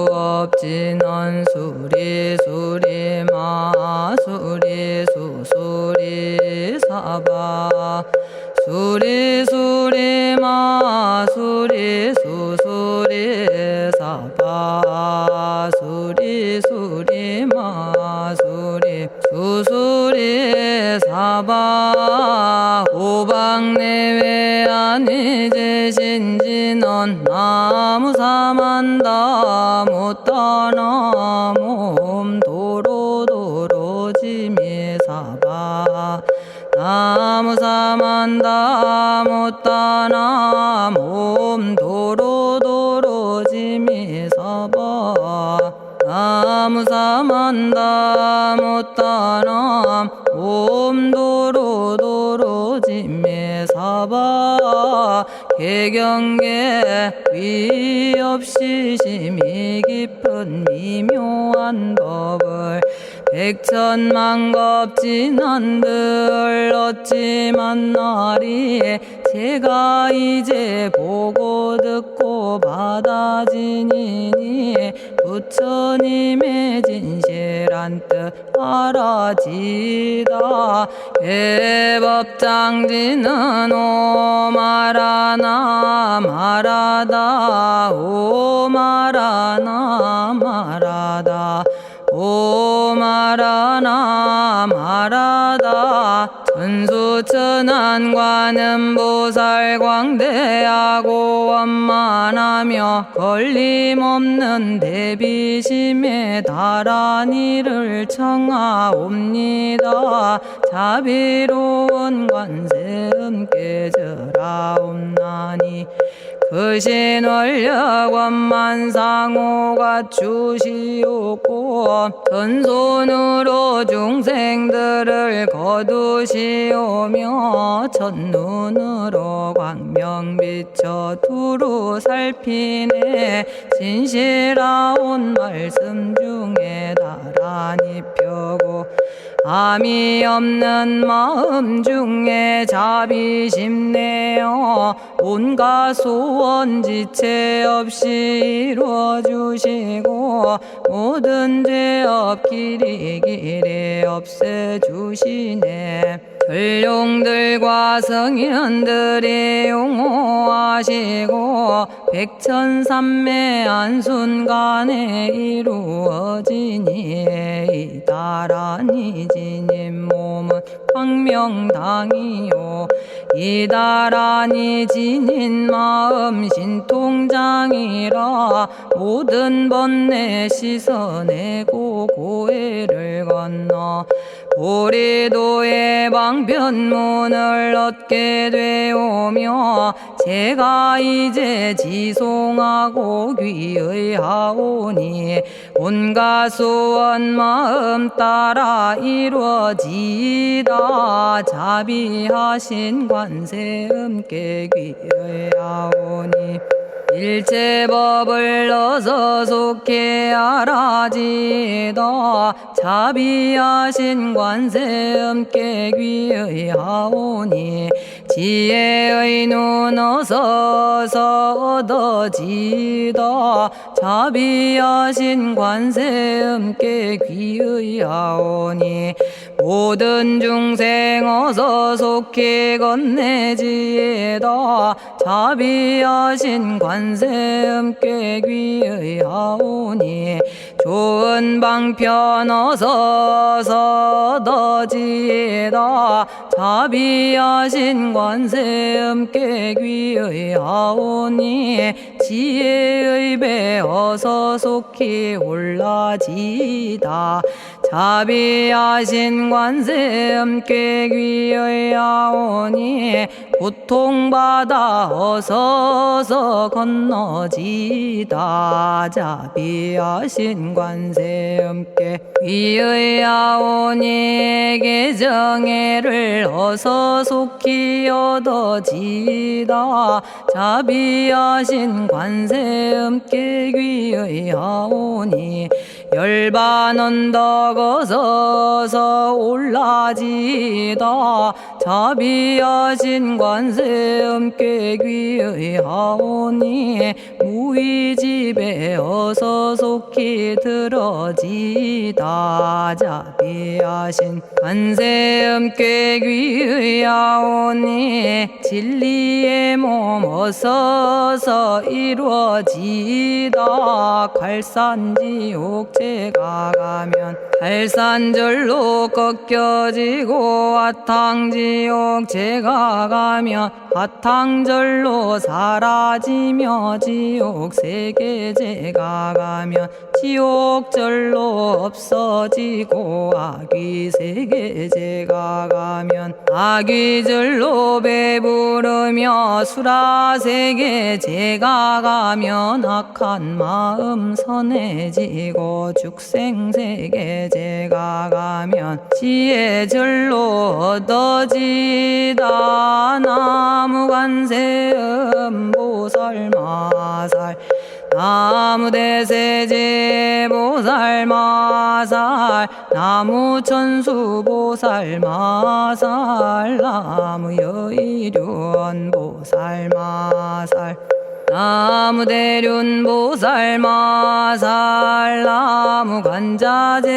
정구업진원 수리 마수리 수수리 사바 수리 마수리 수수리 사바 수리 마수리 수수리 사바 오방내외 아니제신진원 나무사만다 못다나 몸 도로도로지미사바 나무사만다 못다나 몸 도로도로지미사바 나무사만다 못다나 몸 도로도로지미사바 개경계 위없이 심히 깊은 미묘한 법을 백천만겁진한들 어찌 만나리 제가 이제 보고 듣고 받아지니니 부처님의 진실한 뜻 알아지다 해법장지는 오마라나 마라다 오마라나 마라다 오마라나 마라다 천수천안관음보살 광대하고 원만하며 걸림없는 대비심에 달한 이를 청하옵니다. 자비로운 관세음께 절하옵나니 그 신원력 원만상호가 주시옵고 전손으로 중생들을 거두시오며 첫눈으로 광명 비쳐 두루 살피네 진실하온 말씀 중에 나란히 펴고 암이 없는 마음 중에 자비심 내어 온갖 소원 지체 없이 이루어주시고 모든 죄업 길이 없애주시네. 전룡들과 성현들이 용호하시고 백천삼매 한순간에 이루어지니 이다라니 지님 몸은 광명당이요 이다라니 지닌 마음 신통장이라 모든 번뇌 씻어내고 고해를 건너 보리도의 방편문을 얻게 되오며 제가 이제 지송하고 귀의하오니 온갖 소원 마음 따라 이루어지다 자비하신 관세음께 귀의하오니 일체법을 어서 속히 알아지다 자비하신 관세음께 귀의하오니 지혜의 눈 어서 얻어지다 자비하신 관세음께 귀의하오니 모든 중생 어서 속히 건네지다 자비하신 관세음께 귀의하오니 좋은 방편 어서 얻어지다 자비하신 관세음께 귀의하오니 지혜의 배 어서 속히 올라지다 자비하신 관세음께 귀의하오니 고통받아 어서 건너지다 자비하신 관세음께 귀의하오니 개정애를 어서 속히 얻어지다 자비하신 관세음께 귀의하오니 열반 언덕 어서서 올라지다 자비하신 관세 음께 귀의하오니 무의집에 어서 속히 들어지다 자비하신 관세 음께 귀의하오니 진리의 몸 어서서 이루어지다 갈산지옥제가 가면 갈산절로 꺾여지고 화탕지옥제가 가면 화탕절로 사라지며 지옥세계제가 가면 지옥절로 없어지고 아귀세계제가 가면 아귀절로 배부르며 수라세계제가 가면 악한 마음 선해지고 죽생세계제가 가면 지혜절로 얻어지다 나무관세음 보살마살 나무대세제 보살마살 나무천수 보살마살 나무여의륜 보살마살 나무대륜 보살마살 나무간자재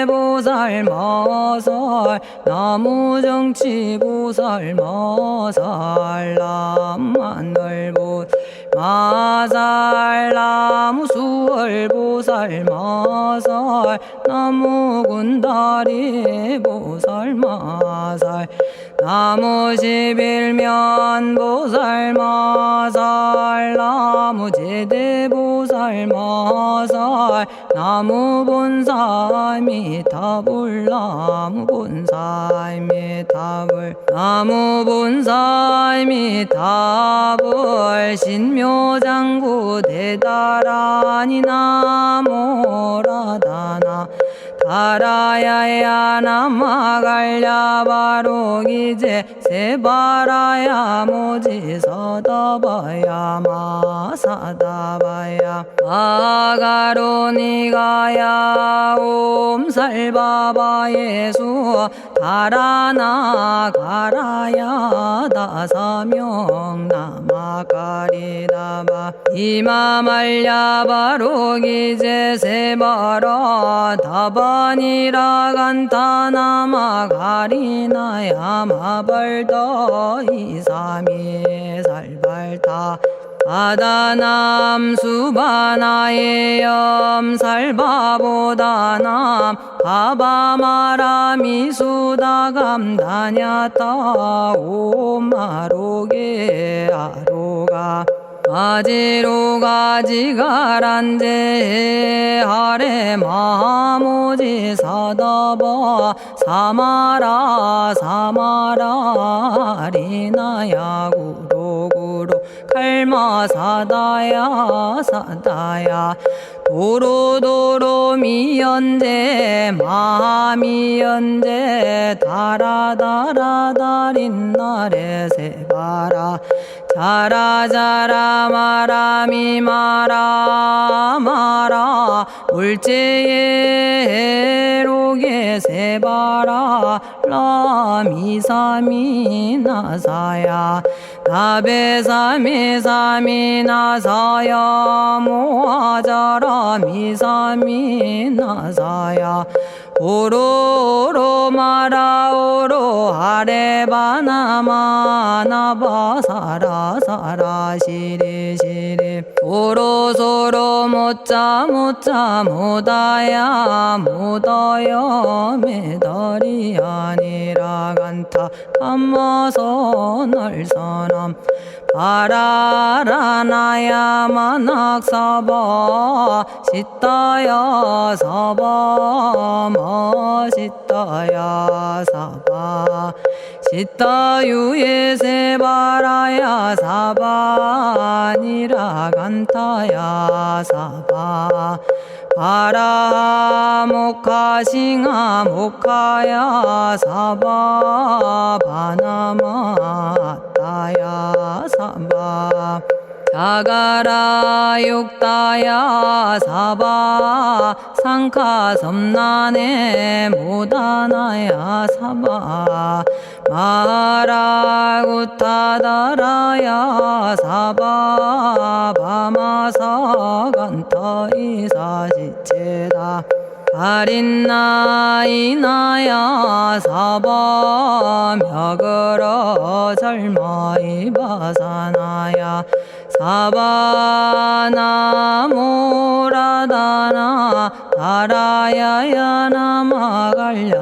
보살마살 나무정치 보살마살 나무하늘 보살마살 나무수월 보살마살 나무군다리 보살마살 나무십일면 보살마살 나무제대 보살마살 나무본사미타불 나무본사미타불 나무본사미타불 신묘장구 대다라니 나모라다나 다라야야 나마갈야바로기제 세바라야 모지서다바야 마사다바야 마가로니가야 옴살바바 예수 다라나 가라야 다사명 나마가리다바 이마말야바로기제 세바라 다바니라 간타나마 가리나야 마발더 이사미 살발타 바다남 수바나의 염살바보다남 바바마라미 수다감다냐타 오마로게 아로가 아지로가지가란제 하레 마모지 사다바 사마라 사마라 리나야 구로구로 칼마 사다야 사다야 도로도로 미연제 마미연제 다라다라다린나레 세바라 자라자라 마라미 마라 마라 울제에 로게 세바라 라미사미 나사야 나베사미사미 나사야 모아자라 미사미 나사야 오로로 마라오로 아레바나마나바 사라사라 시리시리 오로소로 못자 못자 못다야 못다야 메달이 아니라 간타 감마서 날선함 바라라나야 만학사바 시타야 사바 마시타야 사바 시타유에 세바라야 사바니라 간타야 사바 바라 모카싱아 모카야 사바 바나마 따야 사바 자가라 육다야 사바 상카 섬난에 모다나야 사바 마라구타다라야 사바 바마사 간타 이사시체다 가린나이나야 사바 며그러 절마이 바사나야 사바나모라다나 다라야야 나마갈야바로기제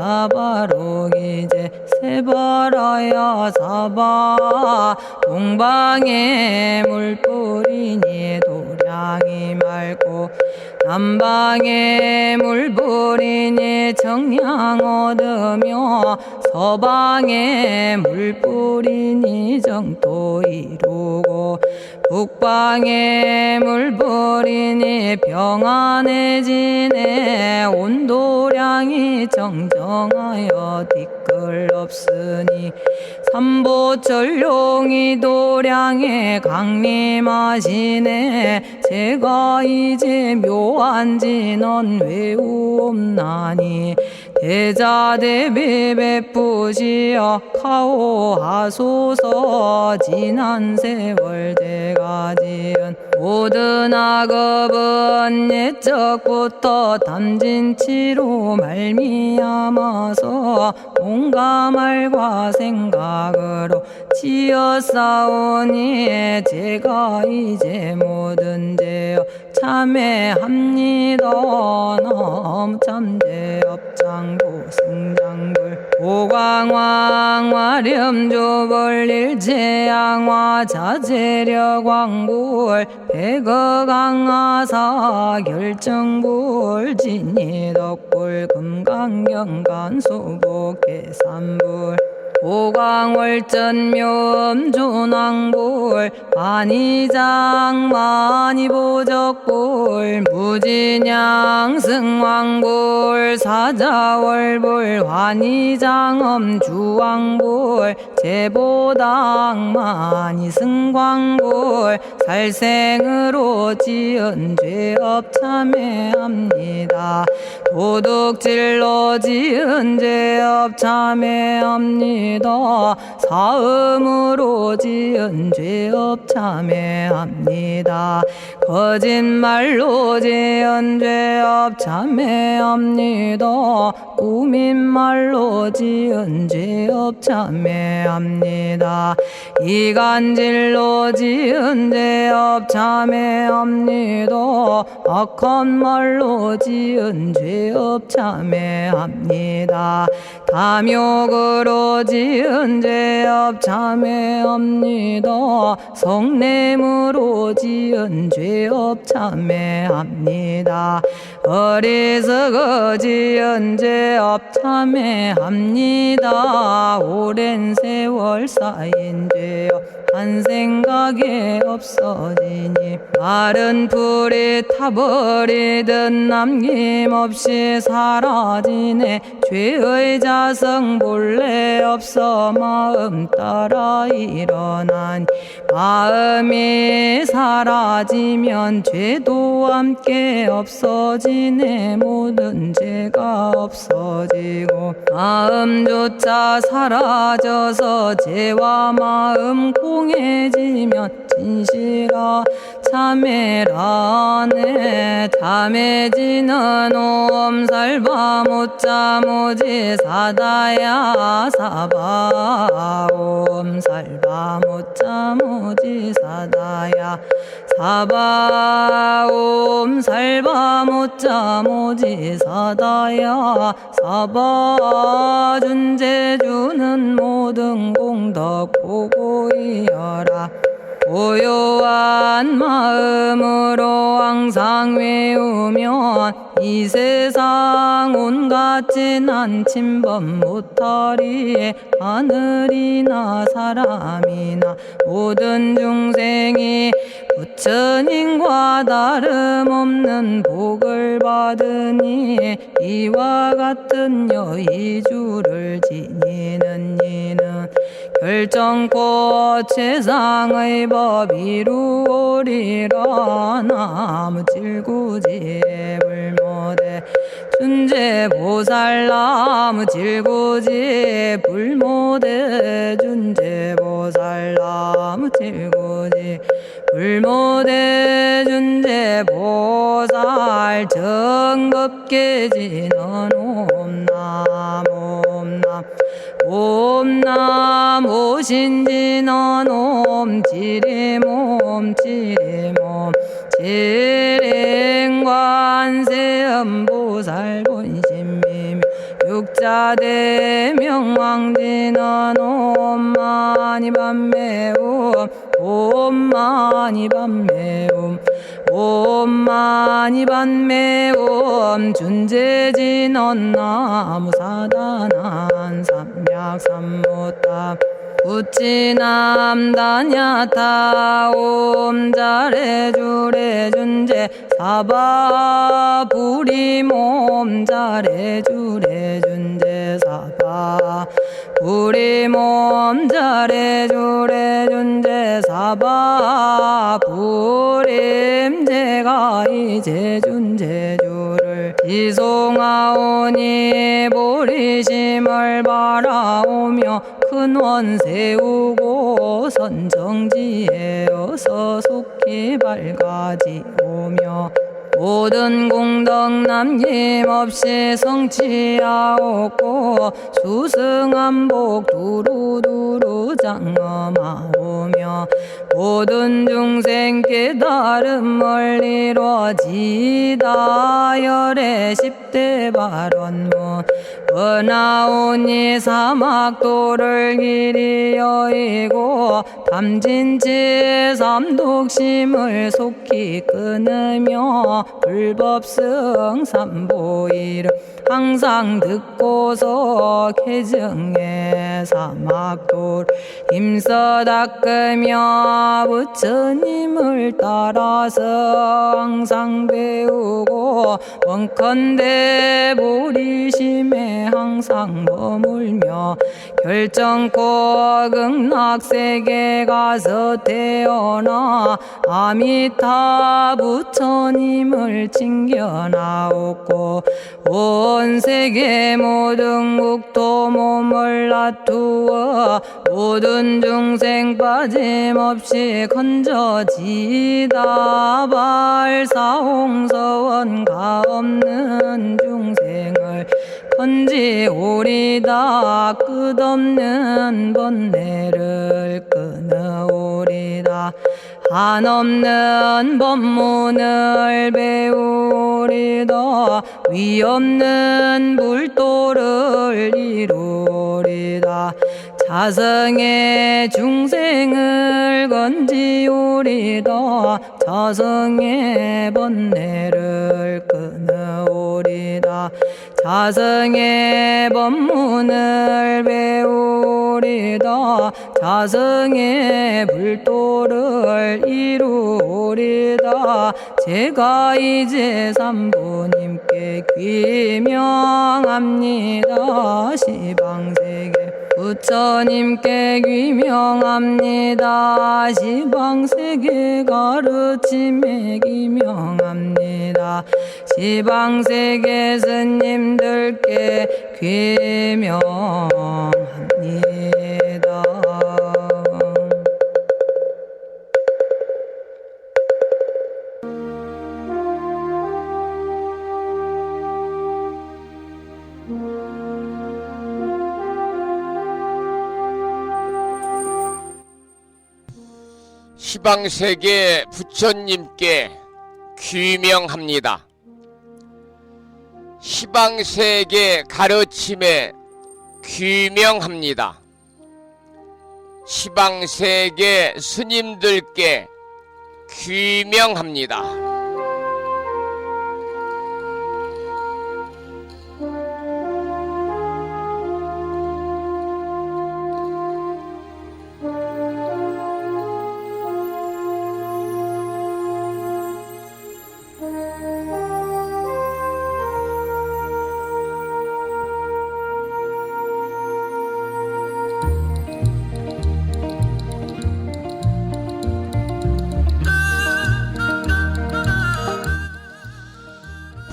세바라야 사바 동방에 물뿌리니 도량이 맑고 남방에 물뿌리니 정량 얻으며 서방에 물뿌리니 정토 이루고 북방에 물뿌리니 평안해지네 온도량이 정정하여 뒤끌 없으니 삼보철룡이 도량에 강림하시네 제가 이제 묘한지 넌 외우옵나니 대자대비 베푸시어 카오하소서 지난 세월 제가 지은 모든 악업은 옛적부터 담진치로 말미암아서 온갖 말과 생각으로 지었사오니 제가 이제 모든 죄여 참회합니다. 넘참제업장도 승장불 오광왕 화렴조벌 일제양화 자재력왕불 백어강하사 결정불 진이덕불 금강경간소복계산불 오광월전묘음존왕불 반이장 만이보적불 무진양승왕불 사자월불 환희장엄주왕불 제보당 만이승광불 살생으로 지은 죄업 참회합니다. 도둑질로 지은 죄업 참회합니다. 사음으로 지은 죄업 참회합니다. 거짓말로 지은 죄업 참회합니다. 꾸민말로 지은 죄업 참회합니다. 이간질로 지은 죄업 참회합니다. 악한 말로 지은 죄업 참회합니다. 탐욕으로 지은 죄업 참회합니다. 성냄으로 지은 죄업 참회합니다. 어리석어 지은 죄업 참회합니다. 오랜 세월 쌓인 죄업 한 생각에 없어지니 마른 풀이 타버리듯 남김없이 사라지네. 죄의 자성 본래 없어 마음 따라 일어나니 마음이 사라지면 죄도 함께 없어지네. 모든 죄가 없어지고 마음조차 사라져서 죄와 마음 공해지면 진실아 참회라네. 참해지는 옴살바 못자모지 사다야 사바 옴살바 못자모지 사다야 사바 옴살바 못자모지 사다야 사바 준재주는 모든 공덕 보고이여라. 고요한 마음으로 항상 외우면 이 세상 온갖 진한 침범 못하리. 하늘이나 사람이나 모든 중생이 부처님과 다름없는 복을 받으니 이와 같은 여의주를 지니는 이는 결정코 최상의 법 이루오리라. 나무질구지 불모대 준재보살. 나무질구지 불모대 준재보살. 나무질구지 불모대 준재보살. 정법계지는 옴남 옴남 옴남 오신지는 옴지리몸 지리몸 지랭관세음보살 본심미묘 육자대명왕지는 옴마니밤매옴 옴마니밤매옴 옴마니밤매옴 준재진언 나무사단한 삼약삼무타 우치남다냐타 옴자레주레 준재 사바 부리몸 자레주레 준재 사바 부리몸 자레주레 준재 사바 부림. 제가 이제 준재주를 지송하오니 보리심을 바라오며 큰원 세우고 선정지에 어서 속히 밝아지오며 모든 공덕 남김없이 성취하옵고 수승한복 두루두루 장엄하오며 모든 중생 깨달음을 이루어지다. 열의 10대 발원문 은하오니 사막도를 길이 여의고 탐진치 삼독심을 속히 끊으며 불법승 삼보이를 항상 듣고서 개정의 사막도를 힘써 닦으며 부처님을 따라서 항상 배우고 원컨대 보리심에 항상 머물며 결정코 극락세계 가서 태어나 아미타 부처님을 챙겨나오고 온 세계 모든 국토 몸을 놔두어 모든 중생 빠짐없이 건져지다. 발사홍서원가 없는 중생을 건지오리다. 끝없는 번뇌를 끊어오리다. 한없는 법문을 배우리다. 위없는 불도를 이루리다. 자성의 중생을 건지오리다. 자성의 번뇌를 끊어오리다. 자성의 법문을 배우리다. 자성의 불도를 이루리다. 제가 이제 삼부님께 귀명합니다. 시방세계 부처님께 귀명합니다. 시방세계 가르침에 귀명합니다. 시방세계 스님들께 귀명합니다. 시방세계 부처님께 귀명합니다. 시방세계 가르침에 귀명합니다. 시방세계 스님들께 귀명합니다.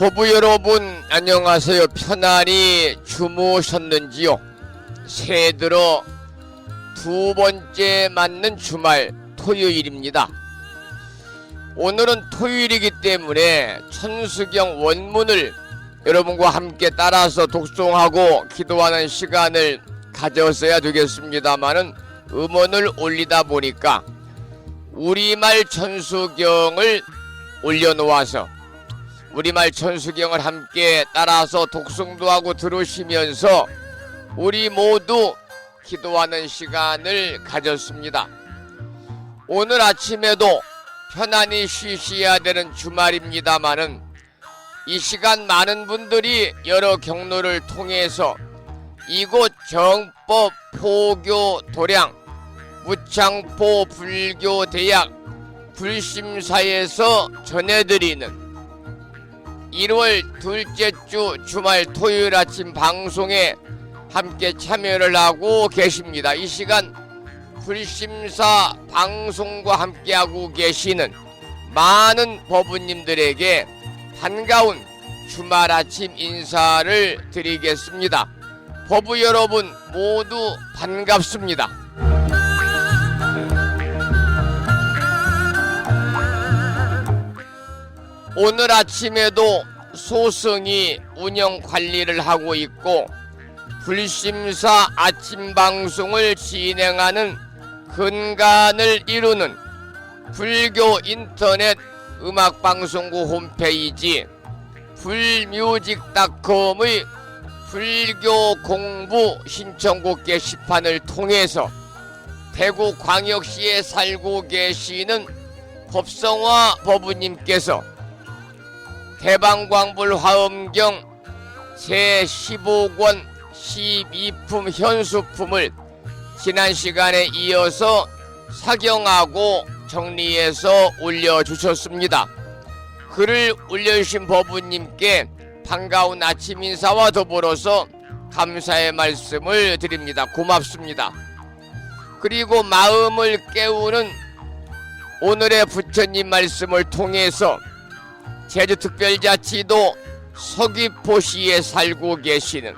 호부 여러분 안녕하세요. 편안히 주무셨는지요? 새해 들어 두 번째 맞는 주말 토요일입니다. 오늘은 토요일이기 때문에 천수경 원문을 여러분과 함께 따라서 독송하고 기도하는 시간을 가졌어야 되겠습니다마는 음원을 올리다 보니까 우리말 천수경을 올려놓아서 우리말 천수경을 함께 따라서 독송도 하고 들으시면서 우리 모두 기도하는 시간을 가졌습니다. 오늘 아침에도 편안히 쉬셔야 되는 주말입니다마는 이 시간 많은 분들이 여러 경로를 통해서 이곳 정법 포교 도량 무창포 불교대학 불심사에서 전해드리는 1월 둘째 주 주말 토요일 아침 방송에 함께 참여를 하고 계십니다. 이 시간 불심사 방송과 함께하고 계시는 많은 법우님들에게 반가운 주말 아침 인사를 드리겠습니다. 법우 여러분 모두 반갑습니다. 오늘 아침에도 소승이 운영 관리를 하고 있고 불심사 아침 방송을 진행하는 근간을 이루는 불교 인터넷 음악방송국 홈페이지 불뮤직닷컴의 불교 공부 신청곡 게시판을 통해서 대구광역시에 살고 계시는 법성화 법우님께서 대방광불 화엄경 제15권 12품 현수품을 지난 시간에 이어서 사경하고 정리해서 올려주셨습니다. 글을 올려주신 법우님께 반가운 아침 인사와 더불어서 감사의 말씀을 드립니다. 고맙습니다. 그리고 마음을 깨우는 오늘의 부처님 말씀을 통해서 제주특별자치도 서귀포시에 살고 계시는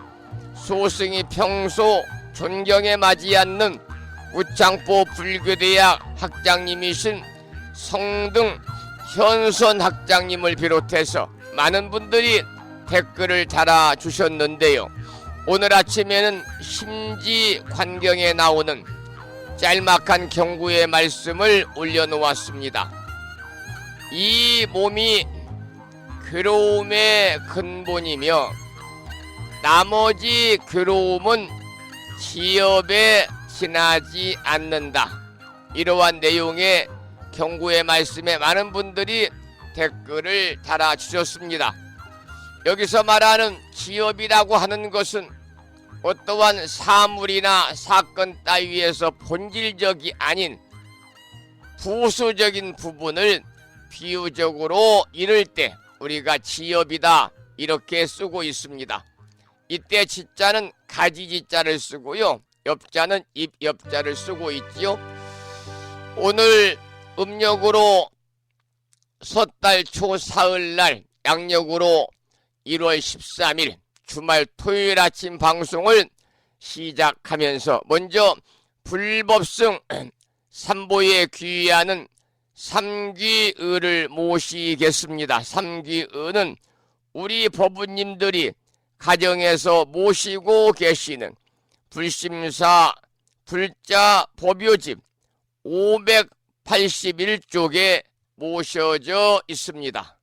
소승이 평소 존경에 맞지 않는 무창포 불교대학 학장님이신 성등 현선 학장님을 비롯해서 많은 분들이 댓글을 달아주셨는데요. 오늘 아침에는 심지관경에 나오는 짤막한 경구의 말씀을 올려놓았습니다. 이 몸이 괴로움의 근본이며 나머지 괴로움은 지엽에 지나지 않는다. 이러한 내용의 경구의 말씀에 많은 분들이 댓글을 달아주셨습니다. 여기서 말하는 지엽이라고 하는 것은 어떠한 사물이나 사건 따위에서 본질적이 아닌 부수적인 부분을 비유적으로 이를 때 우리가 지엽이다 이렇게 쓰고 있습니다. 이때 지자는 가지지자를 쓰고요. 엽자는 입엽자를 쓰고 있지요. 오늘 음력으로 섣달 초 사흘날 양력으로 1월 13일 주말 토요일 아침 방송을 시작하면서 먼저 불법승 삼보에 귀의하는 삼귀의를 모시겠습니다. 삼귀의는 우리 법우님들이 가정에서 모시고 계시는 불심사 불자 법요집 581쪽에 모셔져 있습니다.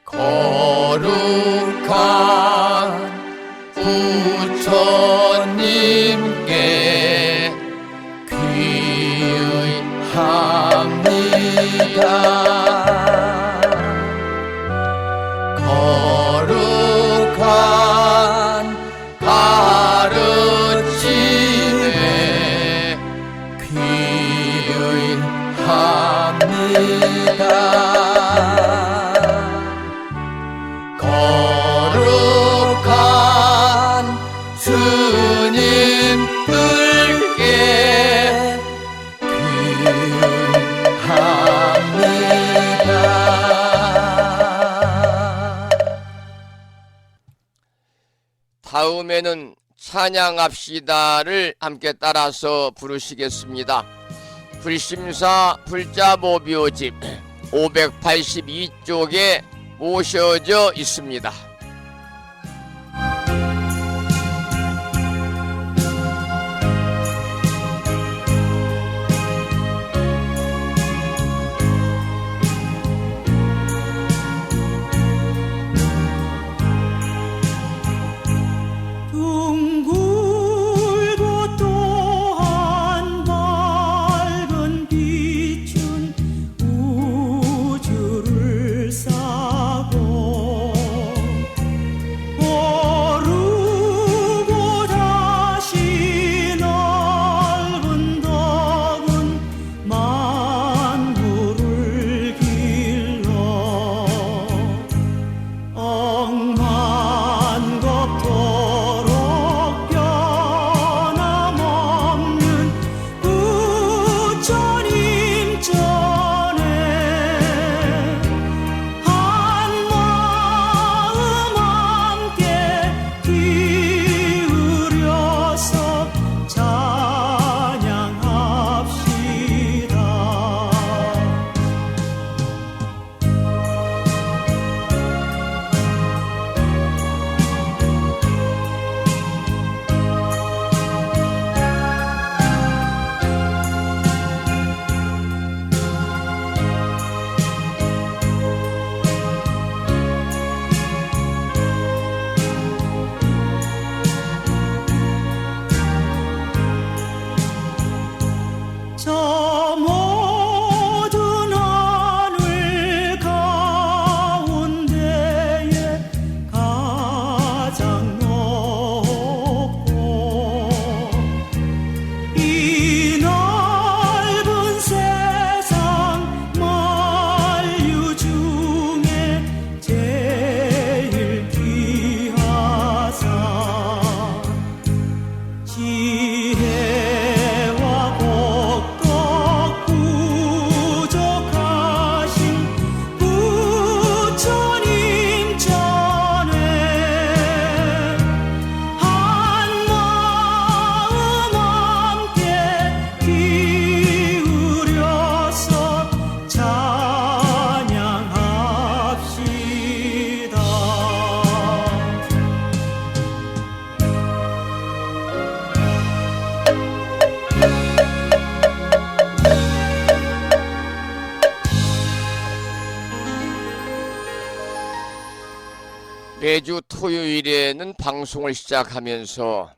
거룩한 부처님께 귀의합니다. 다음에는 찬양합시다를 함께 따라서 부르시겠습니다. 불심사 불자보묘집 582쪽에 모셔져 있습니다. 둥글고 또한 밝은 빛은 우주를 싸고 오르고 다시 넓은 덕은 만물을 길러 억만겁도록 변함없는 부처님 전에 한마음 함께 기울여서 찬양합시다. 저 모든 하늘 가운데에 가장 높고 이 넓은 세상 만유 중에 제일 귀하사 지혜와 복덕 부족하신 부처님 전에 한마음 함께 기울여서 찬양합시다. 매주 토요일에는 방송을 시작하면서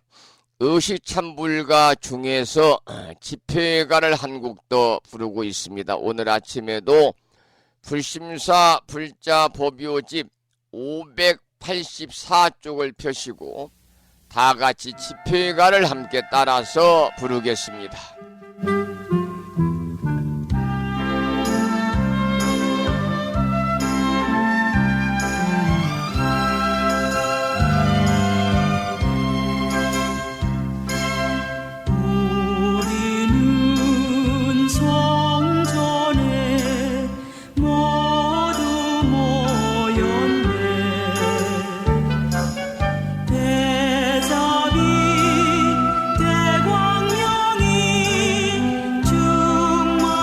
의식찬불가 중에서 집회가를 한 곡도 부르고 있습니다. 오늘 아침에도 불심사 불자보묘집 584쪽을 펴시고 다같이 집회가를 함께 따라서 부르겠습니다. 우리는 성전에 모두 모였네. 대자비 대광명이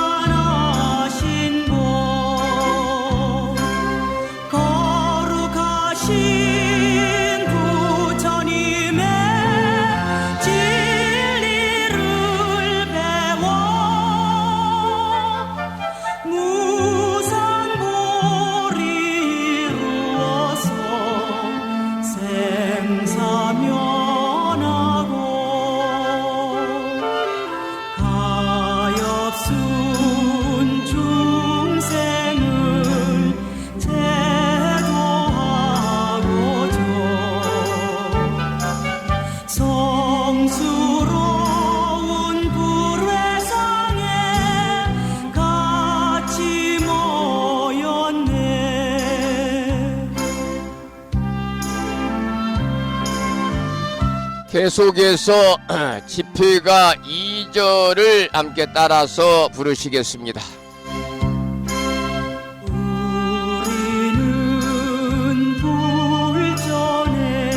충만하신 곳 거룩하신 부처님의 진리를 배워 무상불이 이루어서 생사면하고 가엾은 중생을 제도하고자 성스러운 불회상에 같이 모였네. 계속해서 집회가 2절을 함께 따라서 부르시겠습니다. 우리는 불전에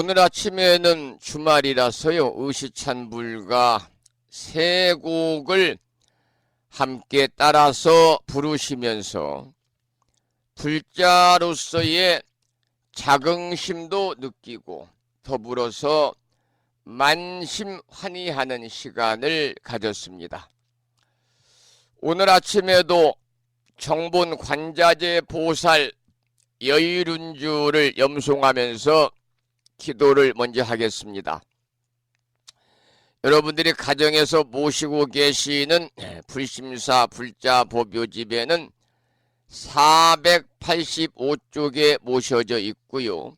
오늘 아침에는 주말이라서요, 의시찬불가 세 곡을 함께 따라서 부르시면서 불자로서의 자긍심도 느끼고 더불어서 만심환의하는 시간을 가졌습니다. 오늘 아침에도 정본 관자재 보살 여의륜주를 염송하면서 기도를 먼저 하겠습니다. 여러분들이 가정에서 모시고 계시는 불심사 불자보묘집에는 485쪽에 모셔져 있고요.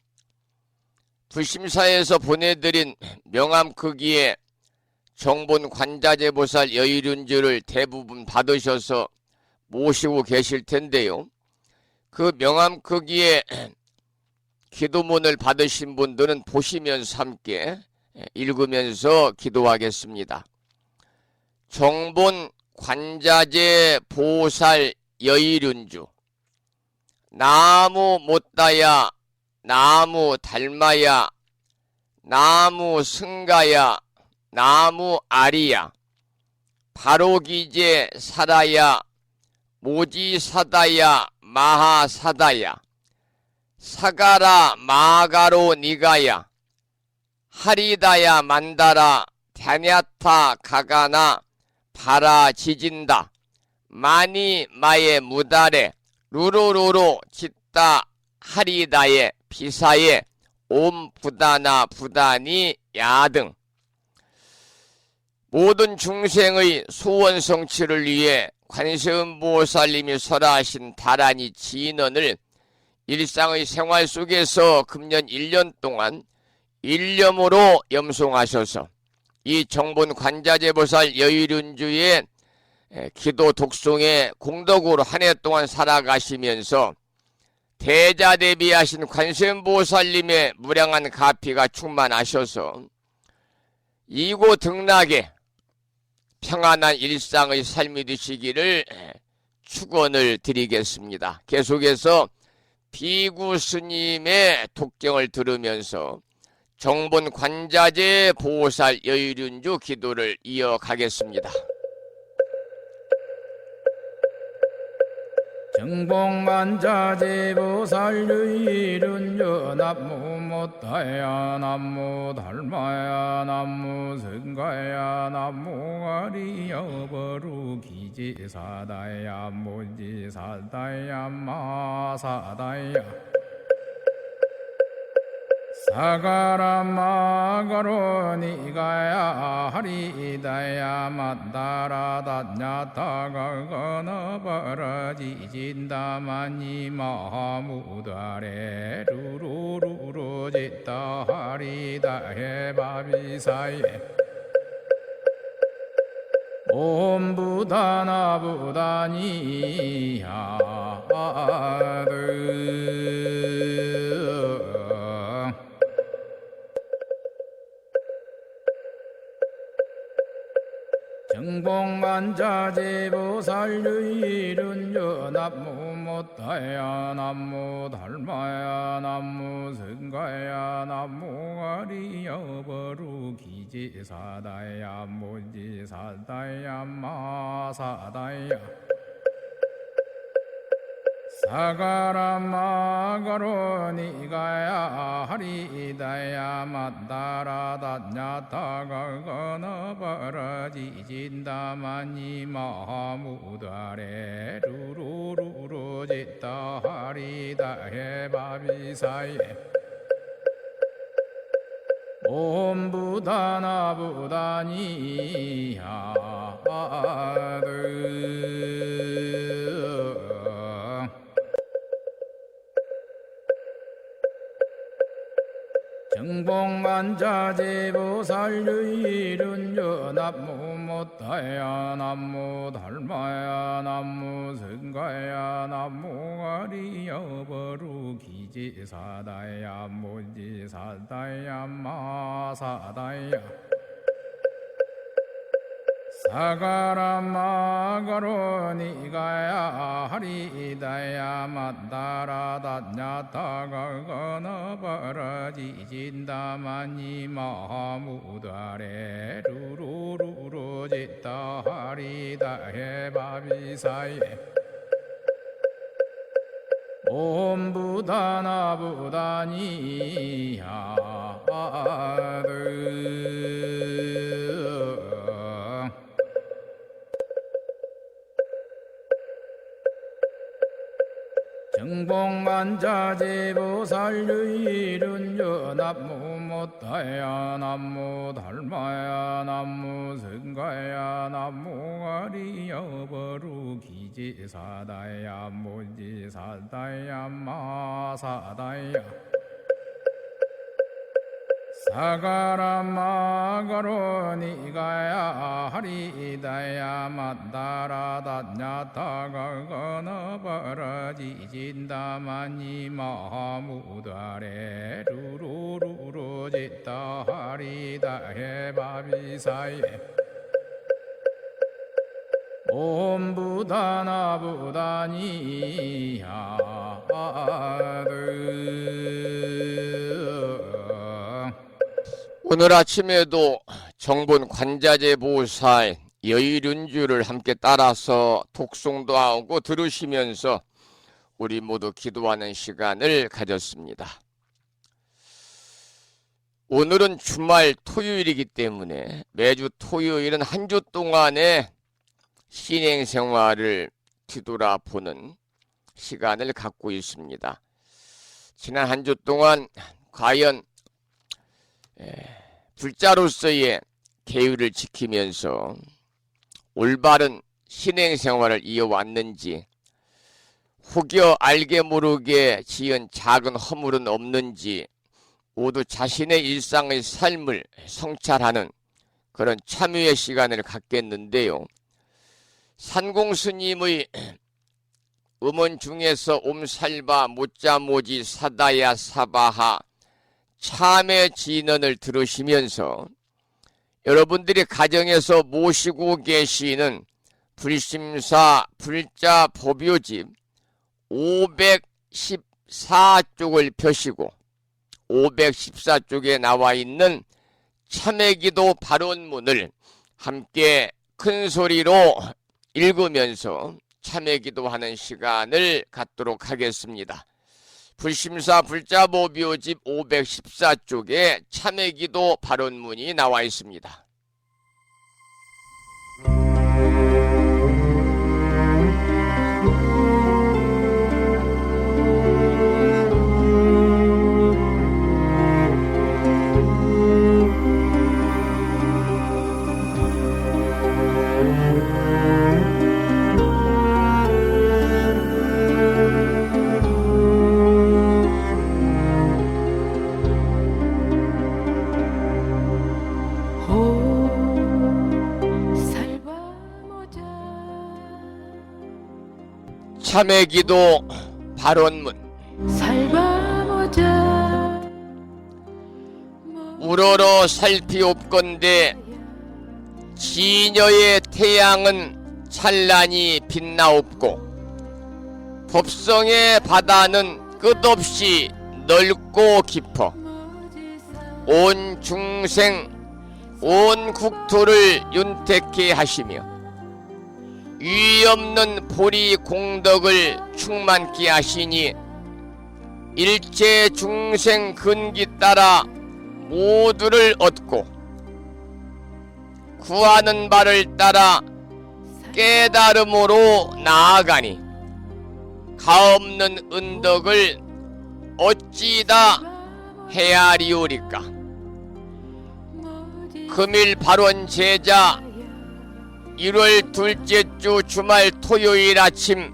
불심사에서 보내드린 명함 크기의 정본 관자재 보살 여의륜주를 대부분 받으셔서 모시고 계실 텐데요. 그 명함 크기의 기도문을 받으신 분들은 보시면서 함께 읽으면서 기도하겠습니다. 정본 관자재 보살 여의륜주. 나무 못다야, 나무 닮아야, 나무 승가야, 나무 아리야, 바로기제 살아야, 모지사다야, 마하사다야, 사가라 마가로 니가야, 하리다야 만다라, 갸냐타 가가나, 바라 지진다, 마니 마에 무다레, 루루루루 짓다 하리다에 비사에 옴 부다나 부다니 야등. 모든 중생의 소원 성취를 위해 관세음보살님이 설하신 다란이 진언을 일상의 생활 속에서 금년 1년 동안 일념으로 염송하셔서 이 정본 관자재보살 여의륜주의 기도 독송의 공덕으로 한 해 동안 살아가시면서 대자대비하신 관세음보살님의 무량한 가피가 충만하셔서 이고등락에 평안한 일상의 삶이 되시기를 축원을 드리겠습니다. 계속해서 비구 스님의 독경을 들으면서 정본 관자재 보살 여의륜주 기도를 이어가겠습니다. 정봉관자재 보살 여의륜주 남무 못다야 남무 달마야 남무 승가야 남무 아리여 버루기지사다야 모지사다야 마사다야 사가라 마가로 니가야 하리다야 만다라 다냐타가 거너버라 지진다마니 마무다레 루루루루 짓다 하리다 해바비사예 옴 부다나 부다니야 정봉관자재 보살 여의륜주 남무 못다야 남무 달마야 남무 승가야 남무 아리여 버루기지사다야 모지사다야 마사다야 사가라 마가로 니가야 하리다야 만다라 다냐타가 거너버라 지진다마니 마무다레 루루루루 짓다 하리다 해바비사예 옴 부다나 부다니야 정봉관자재 보살 여의륜주 남무 못다야 남무 달마야 남무 승가야 남무 아리여 버루기지사다야 모지사다야 마사다야 사가라마가로니가야 하리다야 만다라다냐타가 건어버러지진다마니 마무다레 루루루루지다 하리다 해바비사예 옴부다나부다니야드 정복만자제보살유일은여 남무못다야 남무달마야 남무승가야 남무가리여버루기지사다야 무지사다야 마사다야 사가라마가로니가야 하리다야 만다라다냐타가 건어버러지진다마니 마무다레 루루루루지다 하리다 해바비사예 옴부다나부다니야드 오늘 아침에도 정본 관자재 보살 여의륜주를 함께 따라서 독송도 하고 들으시면서 우리 모두 기도하는 시간을 가졌습니다. 오늘은 주말 토요일이기 때문에 매주 토요일은 한 주 동안의 신행생활을 뒤돌아보는 시간을 갖고 있습니다. 지난 한 주 동안 과연 불자로서의 계율을 지키면서 올바른 신행생활을 이어왔는지, 혹여 알게 모르게 지은 작은 허물은 없는지 모두 자신의 일상의 삶을 성찰하는 그런 참여의 시간을 갖겠는데요. 산공스님의 음원 중에서 옴살바 모짜모지 사다야 사바하 참의 진언을 들으시면서 여러분들이 가정에서 모시고 계시는 불심사 불자 법요집 514쪽을 펴시고 514쪽에 나와 있는 참회기도 발언문을 함께 큰 소리로 읽으면서 참회기도하는 시간을 갖도록 하겠습니다. 불심사 불자법요집 514쪽에 참회기도 발언문이 나와 있습니다. 참회기도 발언문. 우러러 살피옵건대 진여의 태양은 찬란히 빛나옵고 법성의 바다는 끝없이 넓고 깊어 온 중생 온 국토를 윤택케 하시며 위없는 보리 공덕을 충만케 하시니 일체 중생 근기 따라 모두를 얻고 구하는 바를 따라 깨달음으로 나아가니 가없는 은덕을 어찌다 헤아리오리까. 금일 발원 제자 1월 둘째 주 주말 토요일 아침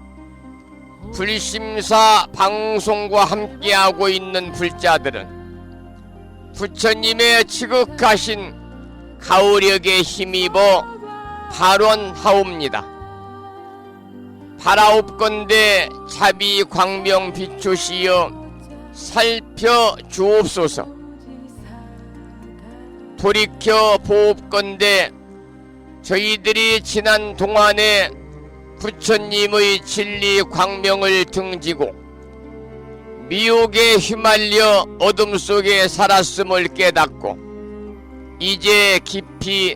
불심사 방송과 함께하고 있는 불자들은 부처님의 지극하신 가호력에 힘입어 발원하옵니다. 바라옵건대 자비 광명 비추시어 살펴주옵소서. 돌이켜 보옵건대 저희들이 지난 동안에 부처님의 진리 광명을 등지고 미혹에 휘말려 어둠 속에 살았음을 깨닫고 이제 깊이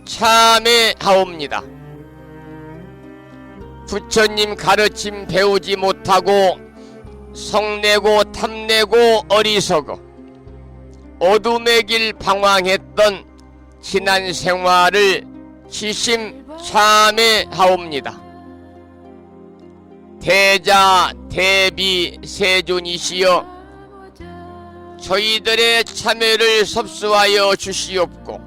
참회하옵니다. 부처님 가르침 배우지 못하고 성내고 탐내고 어리석어 어둠의 길 방황했던 지난 생활을 지심 참회하옵니다. 대자 대비 세존이시여 저희들의 참회를 섭수하여 주시옵고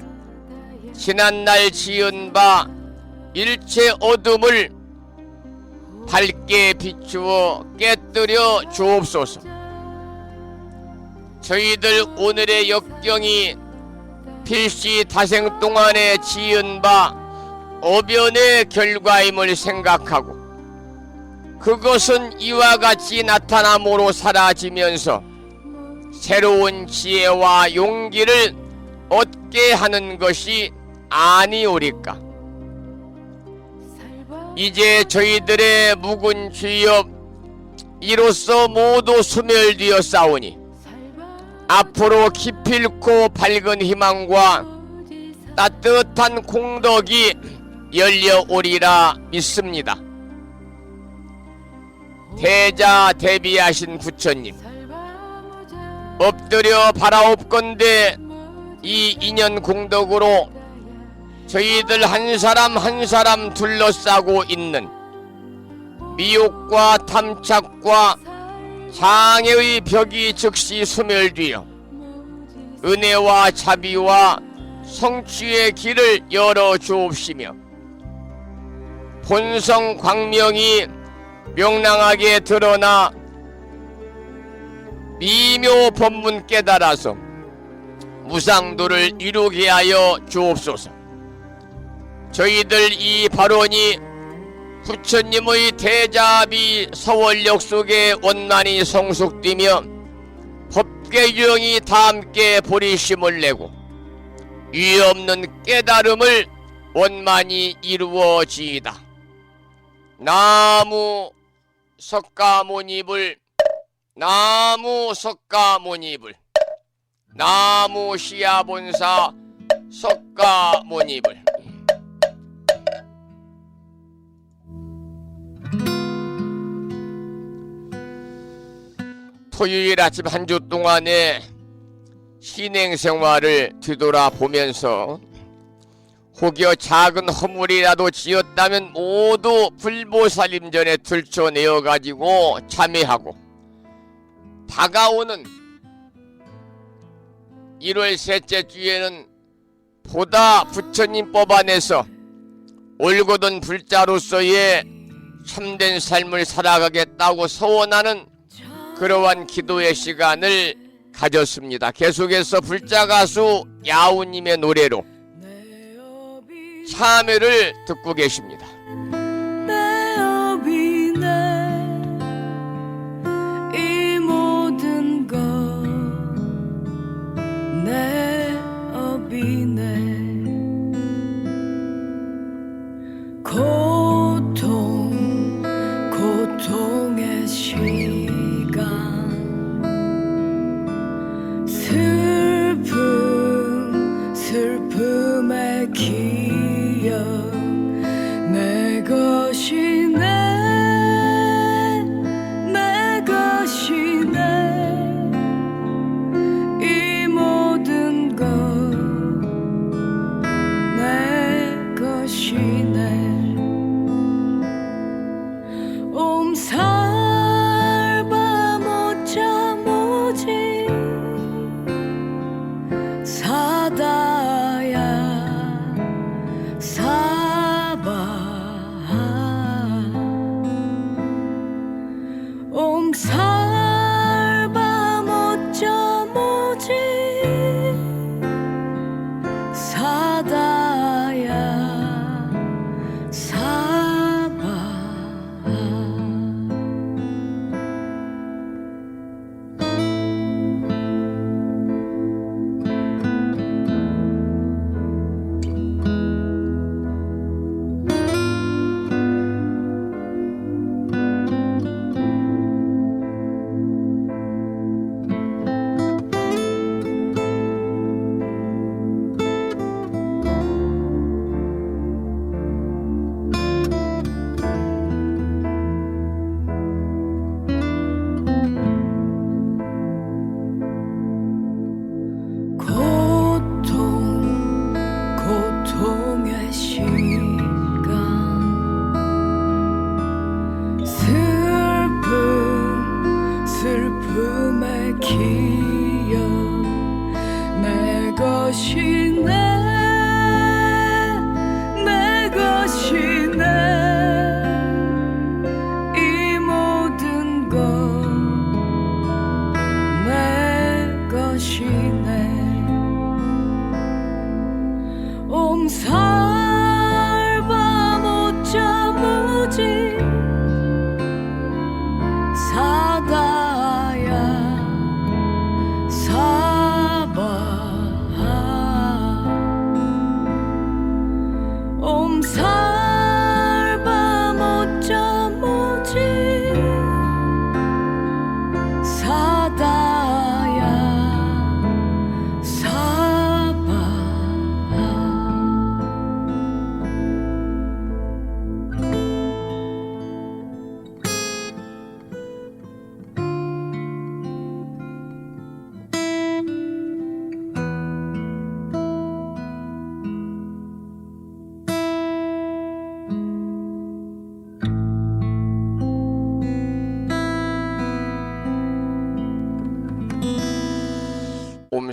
지난날 지은 바 일체 어둠을 밝게 비추어 깨뜨려 주옵소서. 저희들 오늘의 역경이 필시 다생 동안에 지은 바 어변의 결과임을 생각하고 그것은 이와 같이 나타남으로 사라지면서 새로운 지혜와 용기를 얻게 하는 것이 아니오리까. 이제 저희들의 묵은 죄업 이로써 모두 소멸되어 싸우니 앞으로 기필코 밝은 희망과 따뜻한 공덕이 열려오리라 믿습니다. 대자 대비하신 부처님 엎드려 바라옵건대 이 인연 공덕으로 저희들 한 사람 한 사람 둘러싸고 있는 미혹과 탐착과 장애의 벽이 즉시 소멸되어 은혜와 자비와 성취의 길을 열어 주옵시며 본성 광명이 명랑하게 드러나 미묘 법문 깨달아서 무상도를 이루게 하여 주옵소서. 저희들 이 발언이 부처님의 대자비 서원력 속에 원만히 성숙되며 법계유형이 다 함께 보리심을 내고 위없는 깨달음을 원만히 이루어지이다. 나무 석가모니불 나무 석가모니불 나무 시야본사 석가모니불. 토요일 아침 한 주 동안의 신행생활을 뒤돌아보면서 혹여 작은 허물이라도 지었다면 모두 불보살림전에 들춰내어가지고 참회하고 다가오는 1월 셋째 주에는 보다 부처님 법 안에서 올곧은 불자로서의 참된 삶을 살아가겠다고 서원하는 그러한 기도의 시간을 가졌습니다. 계속해서 불자가수 야우님의 노래로 참회를 듣고 계십니다. 내 업이네 이 모든 것 내 업이네 고통의 시간 슬픔의 기억 내가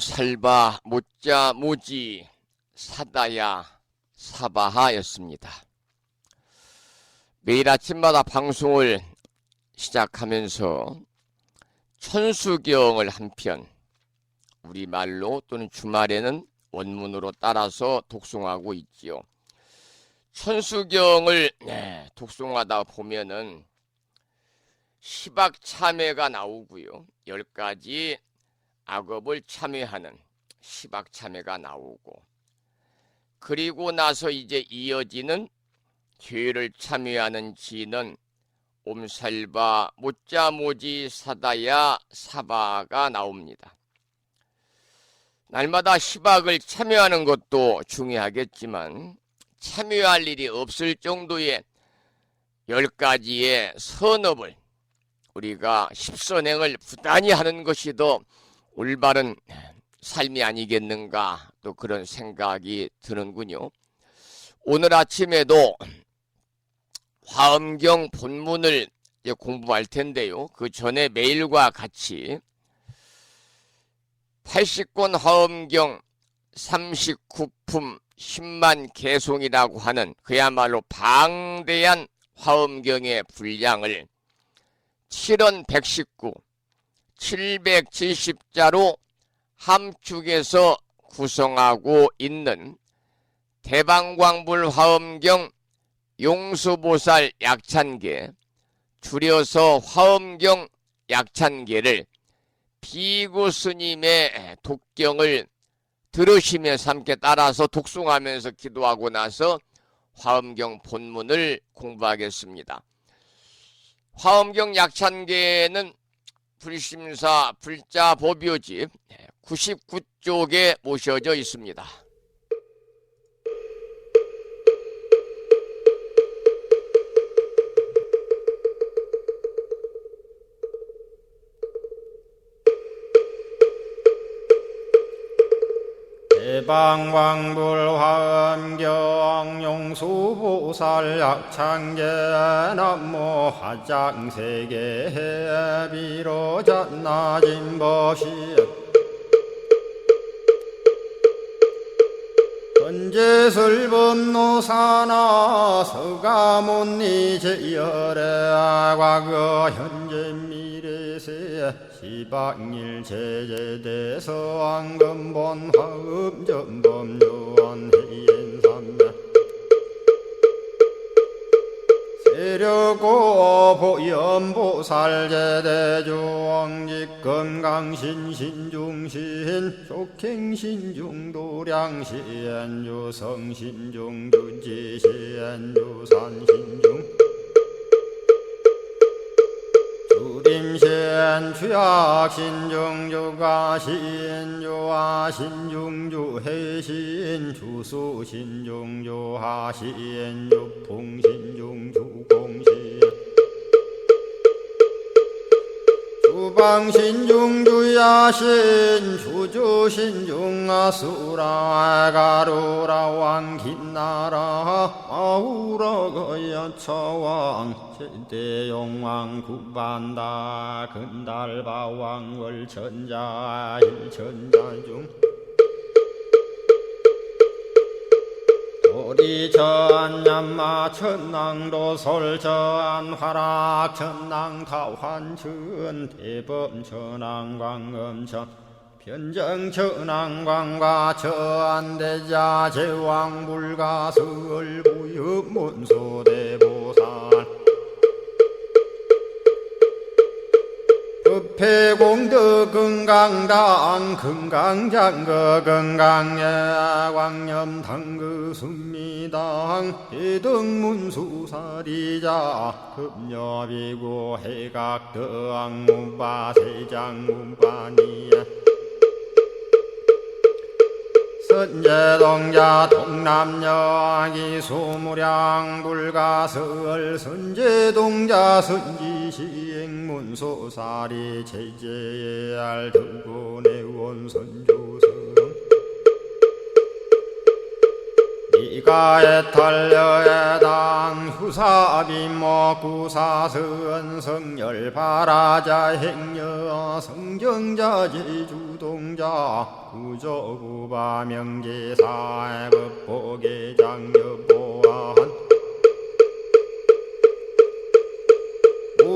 옴살바 못자 모지 사다야 사바하였습니다. 매일 아침마다 방송을 시작하면서 천수경을 한 편 우리말로 또는 주말에는 원문으로 따라서 독송하고 있지요. 천수경을 독송하다 보면은 시박참회가 나오고요. 10가지 악업을 참회하는 시박참회가 나오고, 그리고 나서 이제 이어지는 죄를 참회하는 지는 옴살바 못자모지 사다야 사바가 나옵니다. 날마다 시박을 참여하는 것도 중요하겠지만 참여할 일이 없을 정도의 10가지의 선업을 우리가 십선행을 부단히 하는 것이 더 올바른 삶이 아니겠는가, 또 그런 생각이 드는군요. 오늘 아침에도 화엄경 본문을 공부할 텐데요. 그 전에 매일과 같이 80권 화엄경 39품 10만 개송이라고 하는 그야말로 방대한 화엄경의 분량을 7원 119, 770자로 함축해서 구성하고 있는 대방광불 화엄경 용수보살 약찬계, 줄여서 화엄경 약찬계를 비구 스님의 독경을 들으시면서 함께 따라서 독송하면서 기도하고 나서 화엄경 본문을 공부하겠습니다. 화엄경 약찬계는 불심사 불자 법요집 99쪽에 모셔져 있습니다. 대방광불 화엄경 용수보살 약찬계 남모 화장세계 비로잣나진 법시 현재설법노사나 서가몬니 제열의 과거 현재 미래세 시박일 제제대서 왕금본 화음전범 요한해인삼매 세력고 보연보살 제대주왕직 건강신신중신 족행신중도량신 유성신중주지신 유산신중 주림신 취약신중주가신 유아신중주해신 주수신중주하신 유풍신중주공신 주방신중주야신 주주신중아수라 가루라 왕긴나라 아우라거야차왕 제대용왕 구반다 근달바왕 월천자 일천자중 도리천냠마 천낭도 솔천 화락 천낭 타환천 대범 천왕 광음천 변정 천왕 광과 천대자 제왕 불가설 부유 문소대보살 급회공덕 건강당 건강장거 건강예 광염당그 순미당 해등문수사리자 급여비고 해각덕 문바 세장 문바니야 선제동자 동남여기 소무량 불가설 선제동자 선지시행문소사리 제제알 들고내원 선조성 이가에 탈려에당 후사비모 구사선 성열 바라자 행여 성경자 제주동자 구조구바 명제사의 법보계장 여보한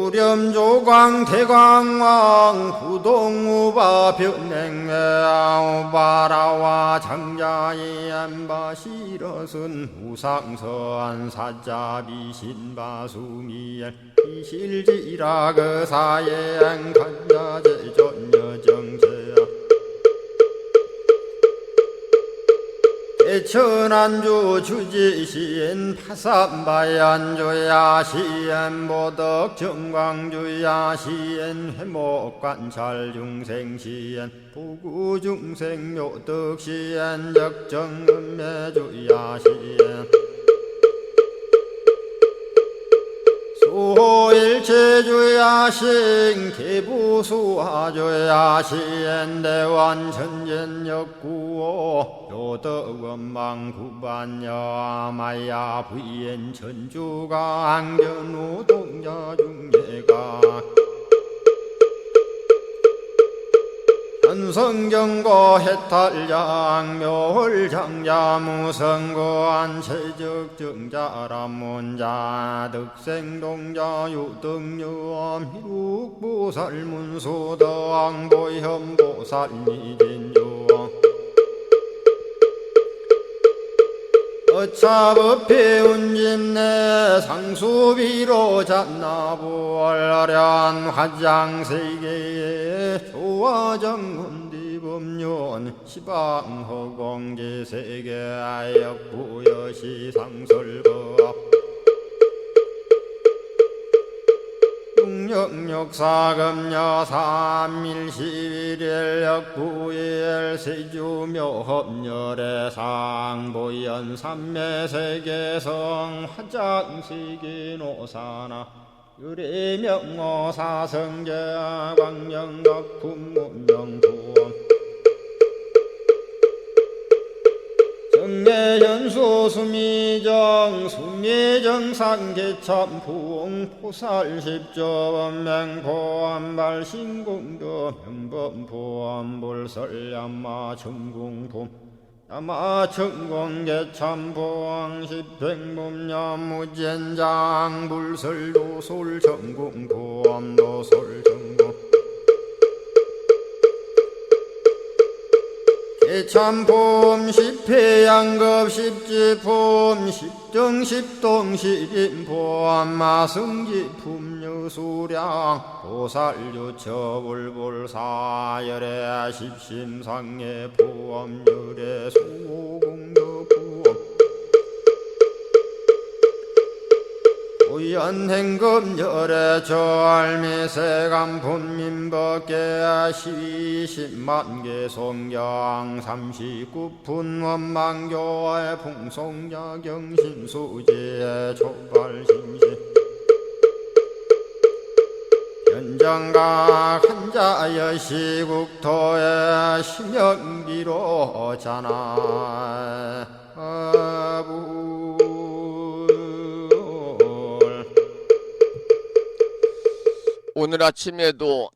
우렴조광 대광왕 부동우바 변냉매아 우바라와 장자이 안바시러슨 우상서한 사자비 신바수미엘 이실지라 그사예 안간자제 전여정세야 대천안주 주지시인 파산바얀주야 시엔 보덕 정광주야 시엔 회목관찰 중생시엔 부구중생 묘덕시엔 적정음매주야 시엔 수호일체주야 신 개부수하주야 시엔 대완천전역구오 요덕원망구반여 마야 부인 천주가 안견우 동자중예가 현성경고 해탈양 묘월장자무성고안 체적정자람문자 득생동자 유등유엄 희룩보살문소덕보현보살미진주 어차법해 운짐내 상수비로 잔나부얼련 화장세계에 조화정운디법륜 시방허공제세계 역부여시 상설법 육력사금여 삼일시일일 역부일 세주묘협열의 상보연 삼매세계성 화장세계노사나 유래명어사성제 광명덕품문명부엄 정례현수 수미정 수미정상계참풍 포살십조범맹포암발신공도 명범포암불설야마 천궁품 야마천공계참포항 십행범야무젠장 불설도솔 천궁포암도솔 천궁 개참품 십회양급 십지품 십정십동 십인포함 마승지품 유수량 보살유처불불사열의 십심상의 포함열의 수공덕부엄 우연행급열의 저알미세간품민법계 시십만개 송경 39분 원망교의 풍송야경신수지의 촉발신시 현정각 한자여 시국토의 심영비로 자나 오늘 아침에도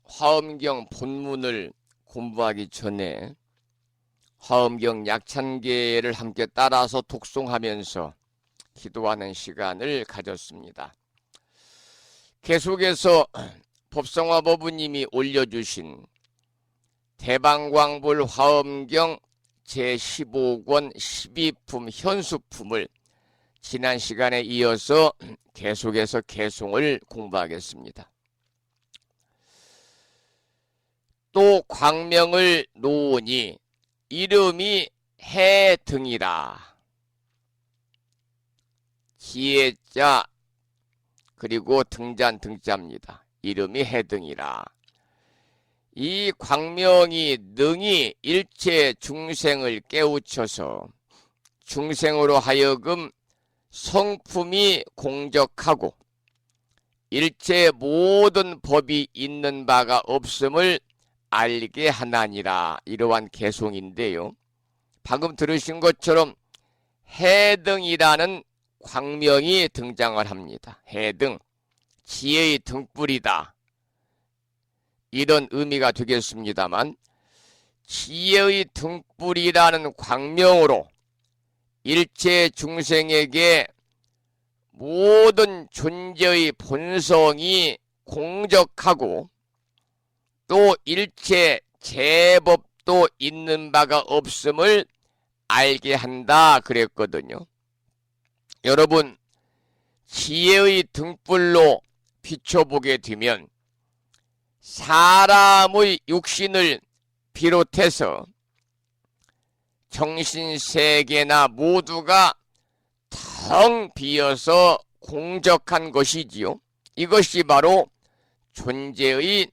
화엄경 본문을 공부하기 전에 화엄경 약찬계를 함께 따라서 독송하면서 기도하는 시간을 가졌습니다. 계속해서 법성화 법부님이 올려주신 대방광불 화엄경 제15권 12품 현수품을 지난 시간에 이어서 계속해서 개송을 공부하겠습니다. 또 광명을 놓으니 이름이 해등이라. 기해자 그리고 등잔 등자입니다. 이름이 해등이라. 이 광명이 능히 일체 중생을 깨우쳐서 중생으로 하여금 성품이 공적하고 일체 모든 법이 있는 바가 없음을 알게 하나니라. 이러한 개송인데요. 방금 들으신 것처럼 해등이라는 광명이 등장을 합니다. 해등, 지혜의 등불이다. 이런 의미가 되겠습니다만 지혜의 등불이라는 광명으로 일체 중생에게 모든 존재의 본성이 공적하고 또 일체 제법도 있는 바가 없음을 알게 한다 그랬거든요. 여러분, 지혜의 등불로 비춰보게 되면 사람의 육신을 비롯해서 정신세계나 모두가 텅 비어서 공적한 것이지요. 이것이 바로 존재의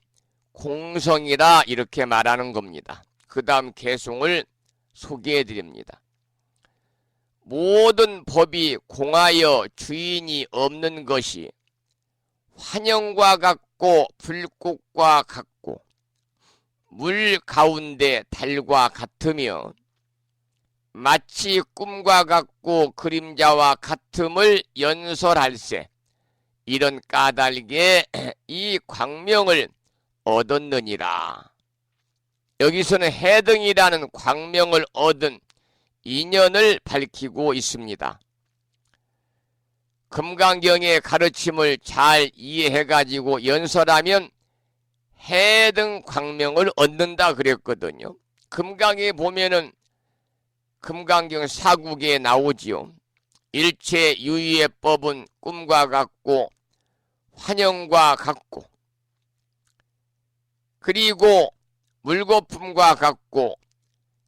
공성이라 이렇게 말하는 겁니다. 그 다음 개송을 소개해 드립니다. 모든 법이 공하여 주인이 없는 것이 환영과 같고 불꽃과 같고 물 가운데 달과 같으며 마치 꿈과 같고 그림자와 같음을 연설할세. 이런 까닭에 이 광명을 얻었느니라. 여기서는 해등이라는 광명을 얻은 인연을 밝히고 있습니다. 금강경의 가르침을 잘 이해해가지고 연설하면 해등 광명을 얻는다 그랬거든요. 금강에 보면은 금강경 사국에 나오지요. 일체 유의의 법은 꿈과 같고 환영과 같고 그리고 물거품과 같고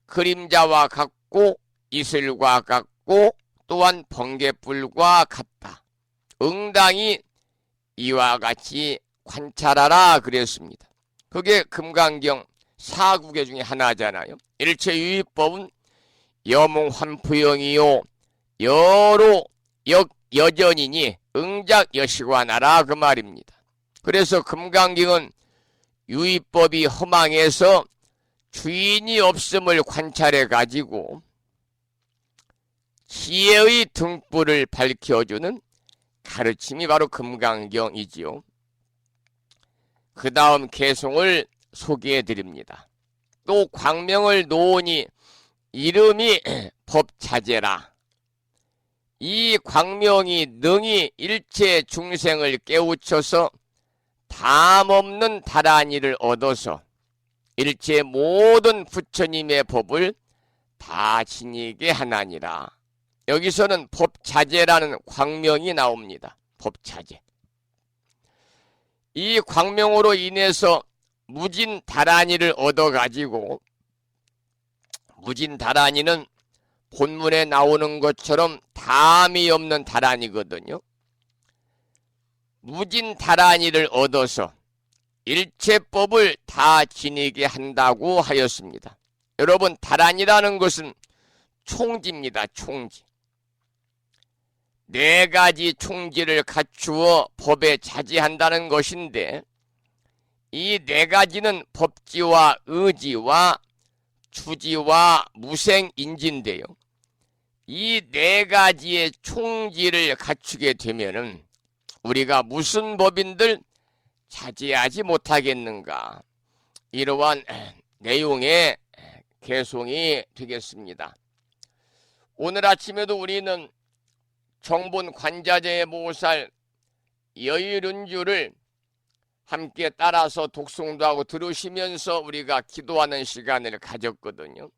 그림자와 같고 이슬과 같고 또한 번개불과 같다. 응당이 이와 같이 관찰하라 그랬습니다. 그게 금강경 사국의 중에 하나잖아요. 일체 유의법은 여몽환부영이요 여로 여전이니 응작 여시관하라 그 말입니다. 그래서 금강경은 유의법이 허망해서 주인이 없음을 관찰해 가지고 지혜의 등불을 밝혀주는 가르침이 바로 금강경이지요. 그 다음 개송을 소개해 드립니다. 또 광명을 놓으니 이름이 법차제라. 이 광명이 능히 일체 중생을 깨우쳐서 담없는 다란이를 얻어서 일체 모든 부처님의 법을 다 지니게 하나니라. 여기서는 법차제라는 광명이 나옵니다. 법차제. 이 광명으로 인해서 무진 다란이를 얻어가지고, 무진 다란이는 본문에 나오는 것처럼 담이 없는 다란이거든요. 무진 다란이를 얻어서 일체법을 다 지니게 한다고 하였습니다. 여러분, 다란이라는 것은 총지입니다. 총지. 네 가지 총지를 갖추어 법에 자제한다는 것인데, 이 네 가지는 법지와 의지와 주지와 무생인지인데요. 이 네 가지의 총지를 갖추게 되면은 우리가 무슨 법인들 자제하지 못하겠는가? 이러한 내용의 개송이 되겠습니다. 오늘 아침에도 우리는 정본 관자재의 보살 여의륜주를 함께 따라서 독송도 하고 들으시면서 우리가 기도하는 시간을 가졌거든요.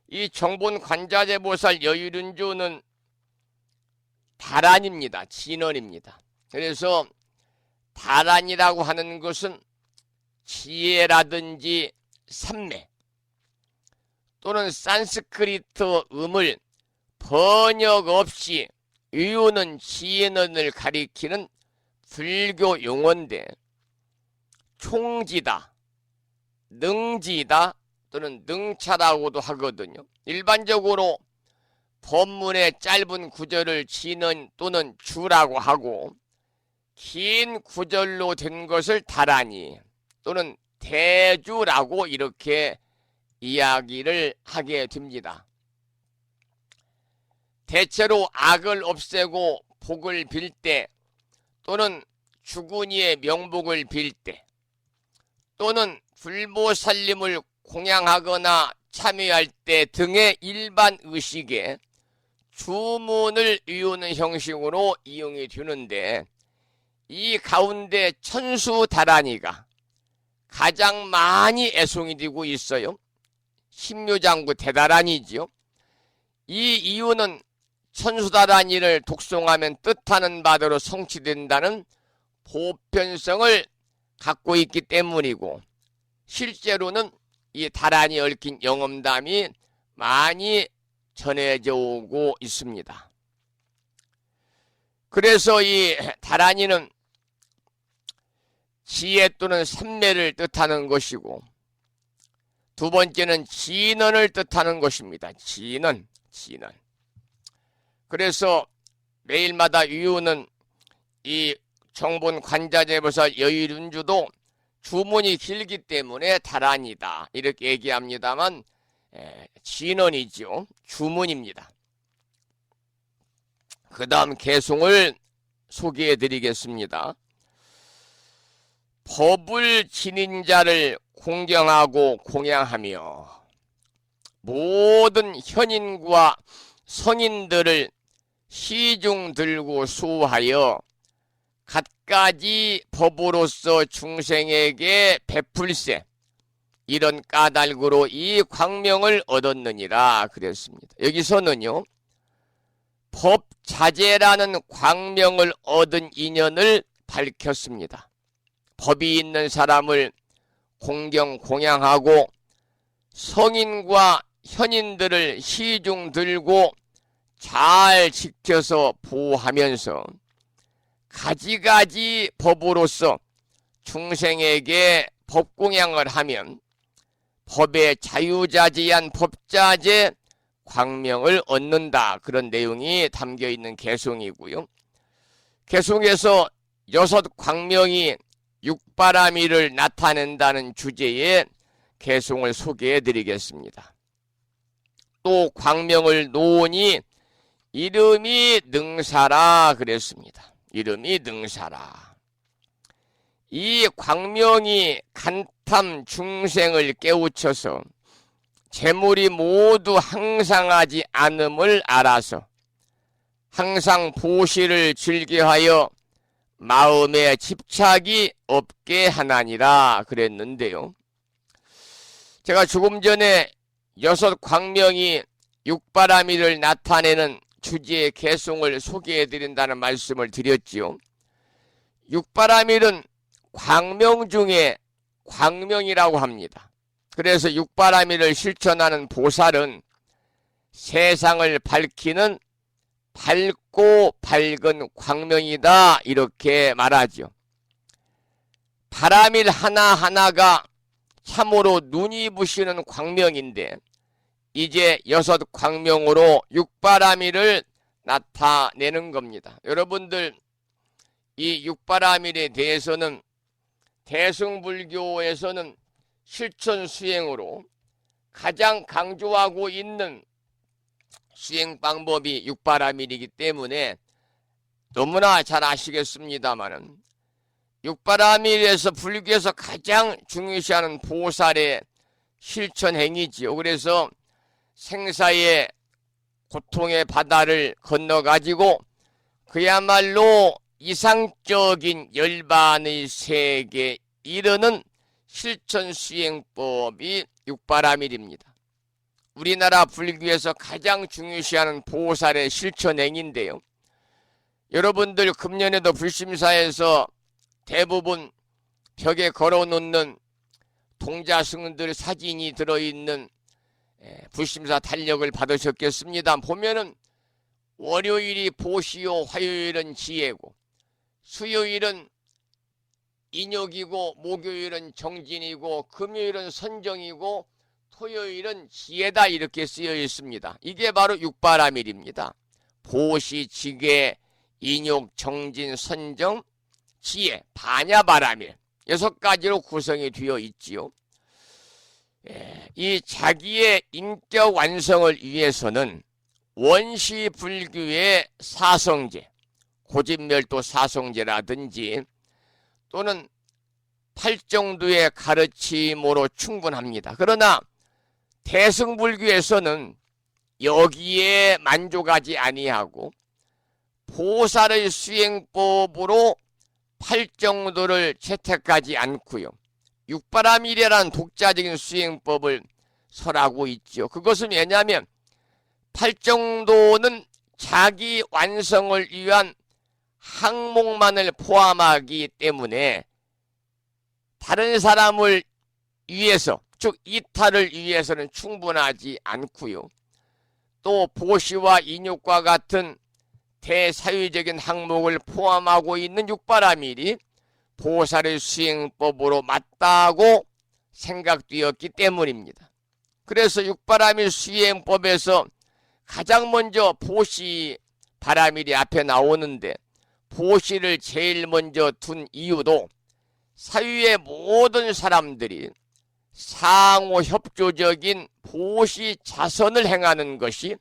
이 정본 관자재 보살 여의륜주는 다란입니다. 진언입니다. 그래서 다란이라고 하는 것은 지혜라든지 삼매 또는 산스크리트 음을 번역 없이 외우는 지혜는을 가리키는 불교 용어인데, 총지다, 능지다 또는 능차라고도 하거든요. 일반적으로 법문의 짧은 구절을 지는 또는 주라고 하고, 긴 구절로 된 것을 다란이 또는 대주라고 이렇게 이야기를 하게 됩니다. 대체로 악을 없애고 복을 빌 때, 또는 죽은 이의 명복을 빌 때, 또는 불보살님을 공양하거나 참여할 때 등의 일반 의식에 주문을 이루는 형식으로 이용이 되는데, 이 가운데 천수다란이가 가장 많이 애송이 되고 있어요. 심묘장구 대다란이지요. 이 이유는 천수다란이를 독송하면 뜻하는 바대로 성취된다는 보편성을 갖고 있기 때문이고, 실제로는 이 다란이 얽힌 영험담이 많이 전해져 오고 있습니다. 그래서 이 다란이는 지혜 또는 삼매를 뜻하는 것이고, 두 번째는 진언을 뜻하는 것입니다. 진언. 그래서 매일마다 위우는 이 정본 관자재보살 여의륜주도 주문이 길기 때문에 다란이다 이렇게 얘기합니다만, 진언이죠. 주문입니다. 그 다음 개송을 소개해 드리겠습니다. 법을 지닌 자를 공경하고 공양하며 모든 현인과 성인들을 시중 들고 수하여 갖가지 법으로서 중생에게 베풀세, 이런 까닭으로 이 광명을 얻었느니라 그랬습니다. 여기서는요, 법자재라는 광명을 얻은 인연을 밝혔습니다. 법이 있는 사람을 공경 공양하고 성인과 현인들을 시중 들고 잘 지켜서 보호하면서 가지가지 법으로서 중생에게 법공양을 하면 법의 자유자재한 법자재 광명을 얻는다, 그런 내용이 담겨있는 개송이고요. 개송에서 6 광명이 육바라미를 나타낸다는 주제의 개송을 소개해 드리겠습니다. 또 광명을 놓으니 이름이 능사라 그랬습니다. 이름이 능사라. 이 광명이 간탐 중생을 깨우쳐서 재물이 모두 항상하지 않음을 알아서 항상 보시를 즐겨하여 마음에 집착이 없게 하나니라 그랬는데요. 제가 조금 전에 6 광명이 육바라미를 나타내는 주제의 개송을 소개해 드린다는 말씀을 드렸지요. 육바라밀은 광명 중에 광명이라고 합니다. 그래서 육바라밀을 실천하는 보살은 세상을 밝히는 밝고 밝은 광명이다 이렇게 말하죠. 바라밀 하나하나가 참으로 눈이 부시는 광명인데, 이제 6 광명으로 육바라밀을 나타내는 겁니다. 여러분들, 이 육바라밀에 대해서는 대승불교에서는 실천 수행으로 가장 강조하고 있는 수행 방법이 육바라밀이기 때문에 너무나 잘 아시겠습니다만은, 육바라밀에서 불교에서 가장 중요시하는 보살의 실천 행위지요. 그래서 생사의 고통의 바다를 건너가지고 그야말로 이상적인 열반의 세계에 이르는 실천 수행법이 육바라밀입니다. 우리나라 불교에서 가장 중요시하는 보살의 실천 행위인데요. 여러분들 금년에도 불심사에서 대부분 벽에 걸어놓는 동자승들 사진이 들어있는 불심사 달력을 받으셨겠습니다. 보면은 월요일이 보시요, 화요일은 지혜고, 수요일은 인욕이고, 목요일은 정진이고, 금요일은 선정이고, 토요일은 지혜다 이렇게 쓰여 있습니다. 이게 바로 육바라밀입니다. 보시, 지계, 인욕, 정진, 선정, 지혜, 반야바라밀 6가지로 구성이 되어 있지요. 이 자기의 인격 완성을 위해서는 원시 불교의 사성제, 고진멸도 사성제라든지 또는 팔정도의 가르침으로 충분합니다. 그러나 대승불교에서는 여기에 만족하지 아니하고 보살의 수행법으로 팔정도를 채택하지 않고요. 육바라밀이라는 독자적인 수행법을 설하고 있죠. 그것은 왜냐하면 팔정도는 자기 완성을 위한 항목만을 포함하기 때문에 다른 사람을 위해서, 즉 이타를 위해서는 충분하지 않고요. 또 보시와 인욕과 같은 대사유적인 항목을 포함하고 있는 육바라밀이 보살의 수행법으로 맞다고 생각되었기 때문입니다. 그래서 육바라밀 수행법에서 가장 먼저 보시 바라밀이 앞에 나오는데 보시를 제일 먼저 둔 이유도 사유의 모든 사람들이 상호 협조적인 보시 자선을 행하는 것이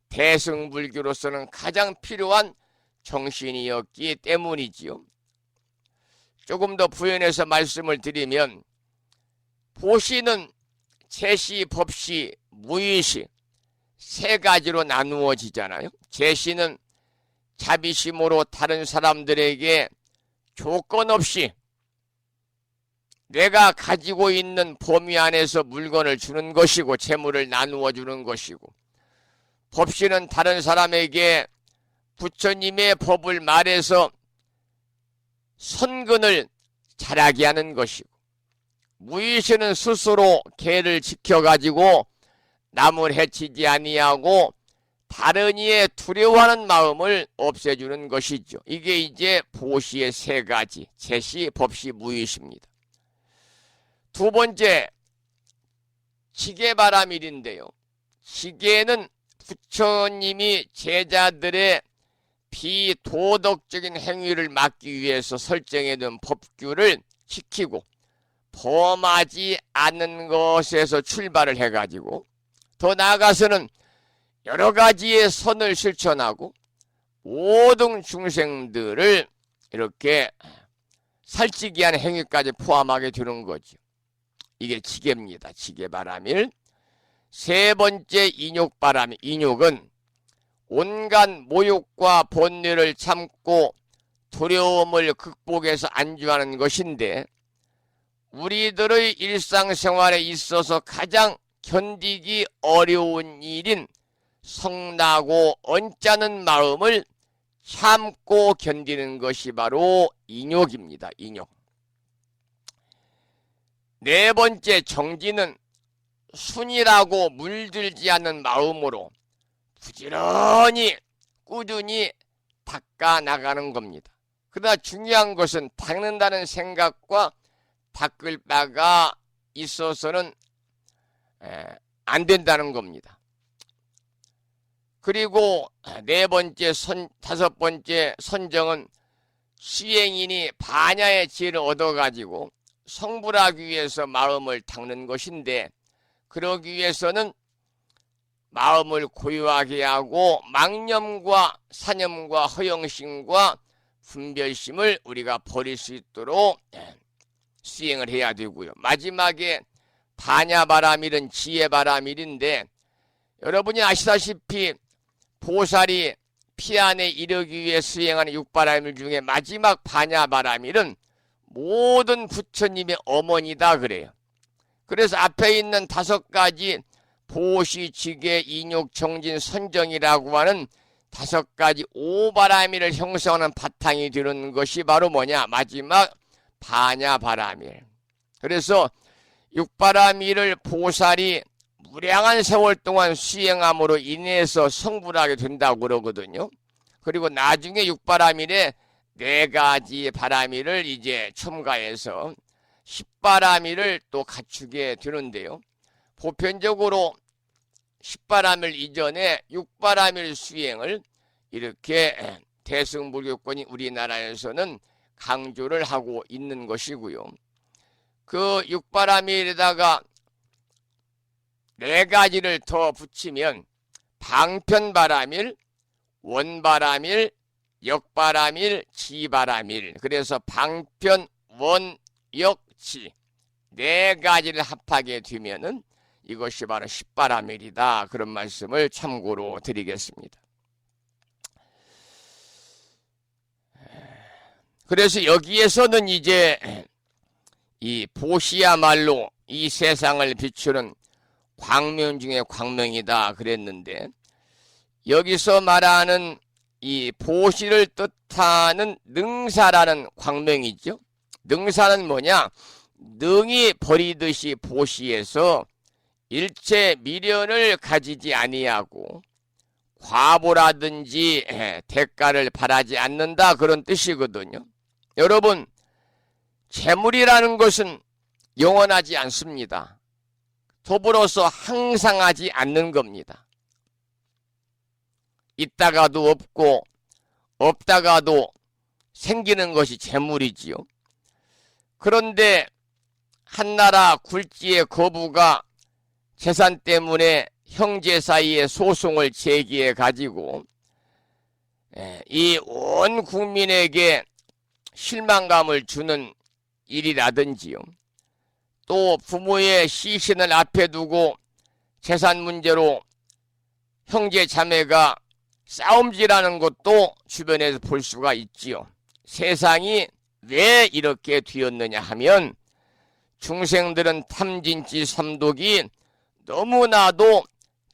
대승불교로서는 가장 필요한 정신이었기 때문이지요. 조금 더 부연해서 말씀을 드리면 보시는 제시, 법시, 무의시 세 가지로 나누어지잖아요. 제시는 자비심으로 다른 사람들에게 조건 없이 내가 가지고 있는 범위 안에서 물건을 주는 것이고 재물을 나누어 주는 것이고, 법시는 다른 사람에게 부처님의 법을 말해서 선근을 잘하게 하는 것이고, 무의시는 스스로 계를 지켜가지고 남을 해치지 아니하고 다른 이의 두려워하는 마음을 없애주는 것이죠. 이게 이제 보시의 세 가지, 제시, 법시, 무의시입니다. 두 번째, 지게바라밀인데요. 지게는 부처님이 제자들의 비도덕적인 행위를 막기 위해서 설정해둔 법규를 지키고 범하지 않는 것에서 출발을 해가지고 더 나아가서는 여러 가지의 선을 실천하고 모든 중생들을 이렇게 살찌게 하는 행위까지 포함하게 되는 거죠. 이게 지게입니다. 지게바라밀. 세 번째, 인욕바라밀. 인욕은 온갖 모욕과 번뇌를 참고 두려움을 극복해서 안주하는 것인데 우리들의 일상생활에 있어서 가장 견디기 어려운 일인 성나고 언짢은 마음을 참고 견디는 것이 바로 인욕입니다. 인욕. 네 번째, 정진은 순이라고 물들지 않는 마음으로 부지런히 꾸준히 닦아 나가는 겁니다. 그러나 중요한 것은 닦는다는 생각과 닦을 바가 있어서는 안 된다는 겁니다. 그리고 네 번째, 다섯 번째 선정은 수행인이 반야의 지혜를 얻어가지고 성불하기 위해서 마음을 닦는 것인데 그러기 위해서는 마음을 고요하게 하고 망념과 사념과 허영심과 분별심을 우리가 버릴 수 있도록 수행을 해야 되고요. 마지막에 반야바라밀은 지혜바라밀인데 여러분이 아시다시피 보살이 피안에 이르기 위해 수행하는 육바라밀 중에 마지막 반야바라밀은 모든 부처님의 어머니다 그래요. 그래서 앞에 있는 다섯 가지 보시, 지계, 인욕, 정진, 선정이라고 하는 다섯 가지 오바라밀을 형성하는 바탕이 되는 것이 바로 뭐냐? 마지막 반야바라밀. 그래서 육바라밀을 보살이 무량한 세월 동안 수행함으로 인해서 성불하게 된다고 그러거든요. 그리고 나중에 육바라밀에 네 가지 바라밀을 이제 첨가해서 10바라밀을 또 갖추게 되는데요. 보편적으로 10바라밀 이전에 6바라밀 수행을 이렇게 대승불교권이 우리나라에서는 강조를 하고 있는 것이고요. 그 6바라밀에다가 네 가지를 더 붙이면 방편바람일, 원바람일, 역바람일, 지바람일. 그래서 방편, 원, 역, 지. 네 가지를 합하게 되면은 이것이 바로 십바람일이다. 그런 말씀을 참고로 드리겠습니다. 그래서 여기에서는 이제 이 보시야말로 이 세상을 비추는 광명 중에 광명이다 그랬는데, 여기서 말하는 이 보시를 뜻하는 능사라는 광명이죠. 능사는 뭐냐? 능이 버리듯이 보시에서 일체 미련을 가지지 아니하고 과보라든지 대가를 바라지 않는다, 그런 뜻이거든요. 여러분, 재물이라는 것은 영원하지 않습니다. 더불어서 항상하지 않는 겁니다. 있다가도 없고 없다가도 생기는 것이 재물이지요. 그런데 한나라 굴지의 거부가 재산 때문에 형제 사이에 소송을 제기해 가지고 이 온 국민에게 실망감을 주는 일이라든지요, 또 부모의 시신을 앞에 두고 재산 문제로 형제 자매가 싸움질하는 것도 주변에서 볼 수가 있지요. 세상이 왜 이렇게 되었느냐 하면 중생들은 탐진치 삼독이 너무나도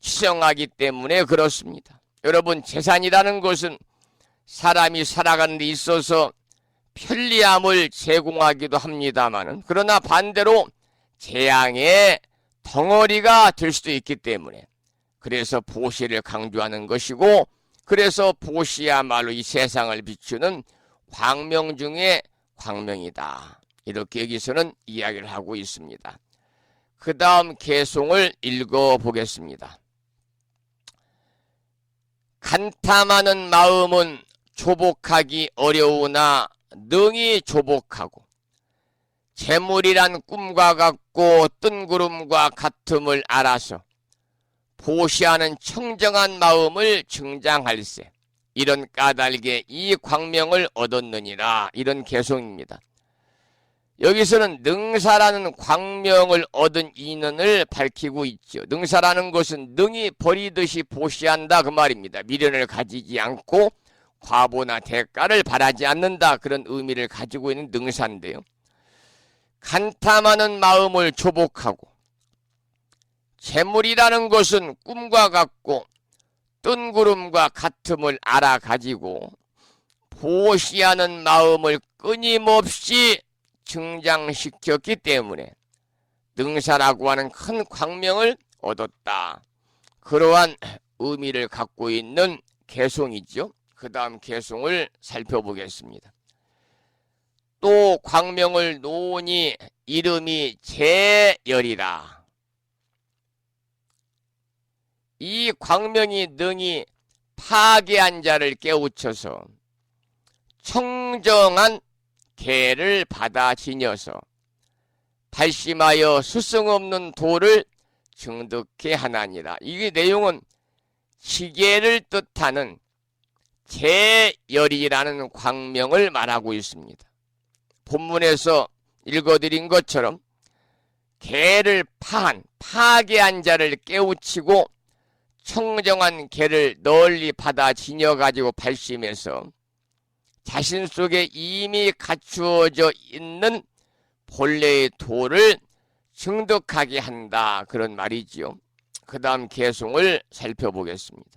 치성하기 때문에 그렇습니다. 여러분, 재산이라는 것은 사람이 살아가는 데 있어서 편리함을 제공하기도 합니다만, 그러나 반대로 재앙의 덩어리가 될 수도 있기 때문에, 그래서 보시를 강조하는 것이고, 그래서 보시야말로 이 세상을 비추는 광명 중에 광명이다, 이렇게 여기서는 이야기를 하고 있습니다. 그 다음 개송을 읽어보겠습니다. 간탐하는 마음은 조복하기 어려우나 능히 조복하고, 재물이란 꿈과 같고 뜬구름과 같음을 알아서 보시하는 청정한 마음을 증장할세. 이런 까닭에 이 광명을 얻었느니라. 이런 개송입니다. 여기서는 능사라는 광명을 얻은 인연을 밝히고 있죠. 능사라는 것은 능히 버리듯이 보시한다, 그 말입니다. 미련을 가지지 않고 과보나 대가를 바라지 않는다, 그런 의미를 가지고 있는 능사인데요. 간탐하는 마음을 조복하고, 재물이라는 것은 꿈과 같고 뜬구름과 같음을 알아가지고 보시하는 마음을 끊임없이 증장시켰기 때문에 능사라고 하는 큰 광명을 얻었다. 그러한 의미를 갖고 있는 개송이죠. 그 다음 개송을 살펴보겠습니다. 또 광명을 놓으니 이름이 재열이라. 이 광명이 능히 파괴한 자를 깨우쳐서 청정한 계를 받아 지녀서 발심하여 스승 없는 도를 증득해 하나니라. 이 내용은 지계를 뜻하는 재열이라는 광명을 말하고 있습니다. 본문에서 읽어드린 것처럼 계를 파괴한 자를 깨우치고 청정한 계를 널리 받아 지녀가지고 발심해서 자신 속에 이미 갖추어져 있는 본래의 도를 증득하게 한다, 그런 말이지요. 그 다음 개송을 살펴보겠습니다.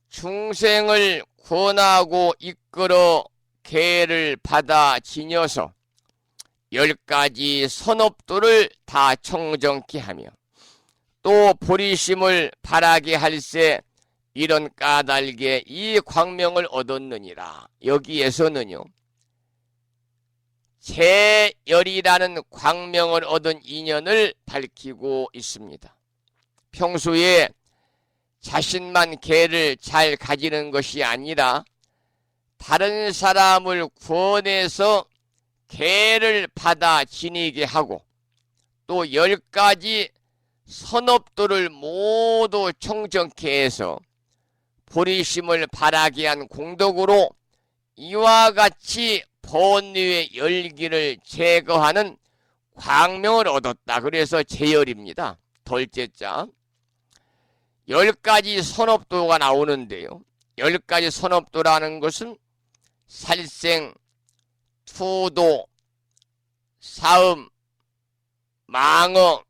중생을 권하고 이끌어 계를 받아 지녀서 10가지 선업도를 다 청정케 하며 또 보리심을 바라게 할세. 이런 까닭에 이 광명을 얻었느니라. 여기에서는요, 재열이라는 광명을 얻은 인연을 밝히고 있습니다. 평소에 자신만 계를 잘 가지는 것이 아니라 다른 사람을 권해서 계를 받아 지니게 하고 또 10가지 선업도를 모두 청정케 해서 보리심을 바라게 한 공덕으로 이와 같이 번뇌의 열기를 제거하는 광명을 얻었다. 그래서 제열입니다. 덜제자. 10가지 선업도가 나오는데요. 10가지 선업도라는 것은 살생, 투도, 사음, 망어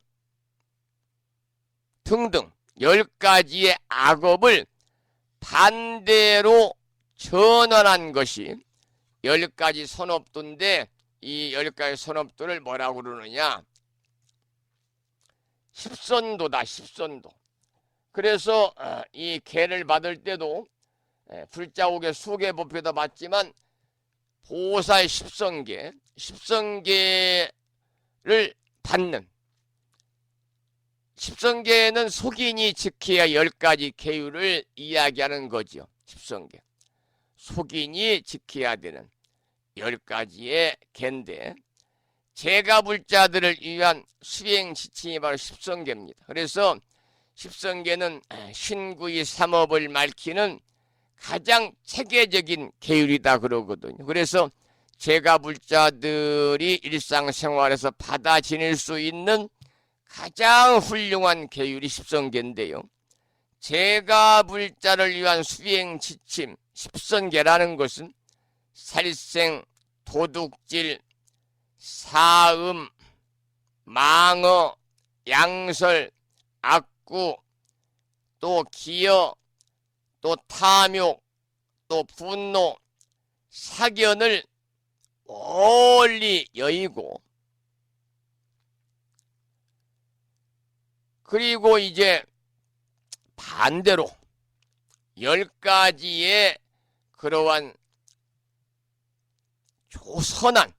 등등 10가지의 악업을 반대로 전환한 것이 10가지 선업도인데, 이 10가지 선업도를 뭐라고 그러느냐? 십선도다. 십선도. 그래서 이 계를 받을 때도 불자옥의 수계법표도 받지만 보살 십선계, 십선계를 받는, 십선계는 속인이 지켜야 10가지 계율을 이야기하는 거죠. 십선계. 속인이 지켜야 되는 10가지의 계인데, 제가불자들을 위한 수행 지침이 바로 십선계입니다. 그래서 십선계는 신구의 삼업을 밝히는 가장 체계적인 계율이다 그러거든요. 그래서 제가불자들이 일상생활에서 받아 지닐 수 있는 가장 훌륭한 계율이 십선계인데요. 제가불자를 위한 수행 지침 십선계라는 것은 살생, 도둑질, 사음, 망어, 양설, 악구, 또 기여, 또 탐욕, 또 분노, 사견을 멀리 여의고, 그리고 이제 반대로 10가지의 그러한 조선한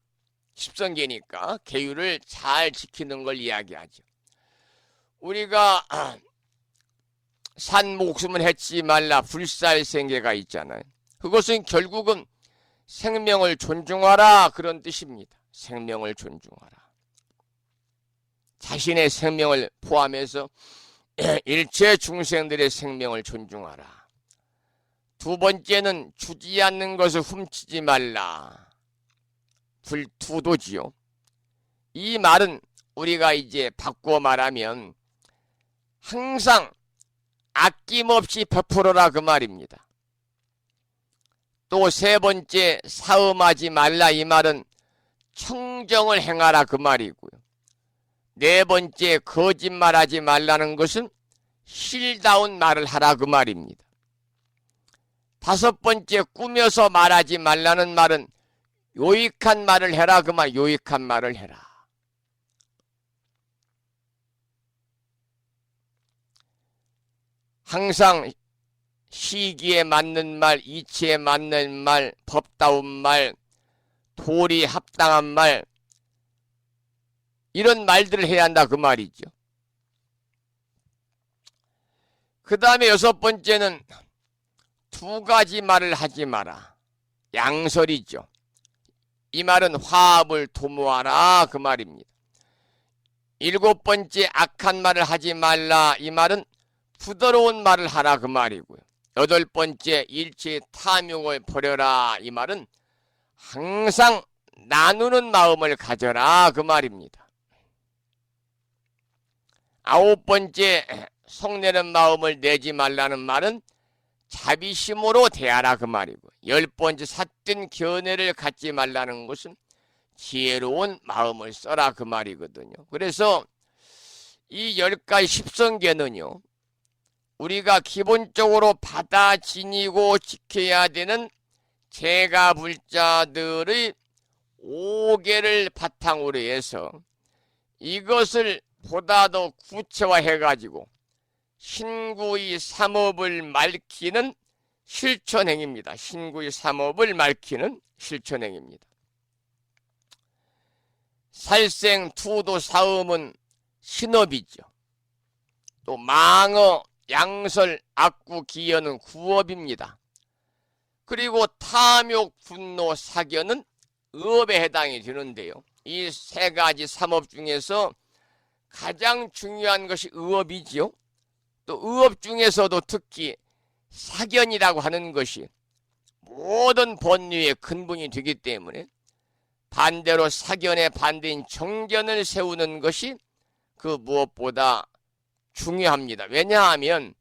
십선계니까 계율을 잘 지키는 걸 이야기하죠. 우리가 산 목숨을 해치지 말라 불살생계가 있잖아요. 그것은 결국은 생명을 존중하라 그런 뜻입니다. 생명을 존중하라. 자신의 생명을 포함해서 일체 중생들의 생명을 존중하라. 두 번째는 주지 않는 것을 훔치지 말라. 불투도지요. 이 말은 우리가 이제 바꾸어 말하면 항상 아낌없이 베풀어라 그 말입니다. 또 세 번째 사음하지 말라 이 말은 청정을 행하라 그 말이고요. 네 번째 거짓말하지 말라는 것은 실다운 말을 하라 그 말입니다. 다섯 번째 꾸며서 말하지 말라는 말은 요익한 말을 해라 그 말, 요익한 말을 해라. 항상 시기에 맞는 말, 이치에 맞는 말, 법다운 말, 도리 합당한 말, 이런 말들을 해야 한다 그 말이죠. 그 다음에 여섯 번째는 두 가지 말을 하지 마라. 양설이죠. 이 말은 화합을 도모하라 그 말입니다. 일곱 번째 악한 말을 하지 말라. 이 말은 부드러운 말을 하라 그 말이고요. 여덟 번째 일체 탐욕을 버려라. 이 말은 항상 나누는 마음을 가져라 그 말입니다. 아홉 번째 성내는 마음을 내지 말라는 말은 자비심으로 대하라 그 말이고, 열 번째 삿된 견해를 갖지 말라는 것은 지혜로운 마음을 써라 그 말이거든요. 그래서 이 10가지 십선계는요, 우리가 기본적으로 받아 지니고 지켜야 되는 제가불자들의 5계를 바탕으로 해서 이것을 보다 더 구체화해가지고 신구의 삼업을 밝히는 실천행입니다. 신구의 삼업을 밝히는 실천행입니다. 살생, 투도, 사음은 신업이죠. 또 망어, 양설, 악구, 기여는 구업입니다. 그리고 탐욕, 분노, 사견은 업에 해당이 되는데요. 이 세 가지 삼업 중에서 가장 중요한 것이 의업이지요. 또 의업 중에서도 특히 사견이라고 하는 것이 모든 법률의 근본이 되기 때문에 반대로 사견의 반대인 정견을 세우는 것이 그 무엇보다 중요합니다. 왜냐하면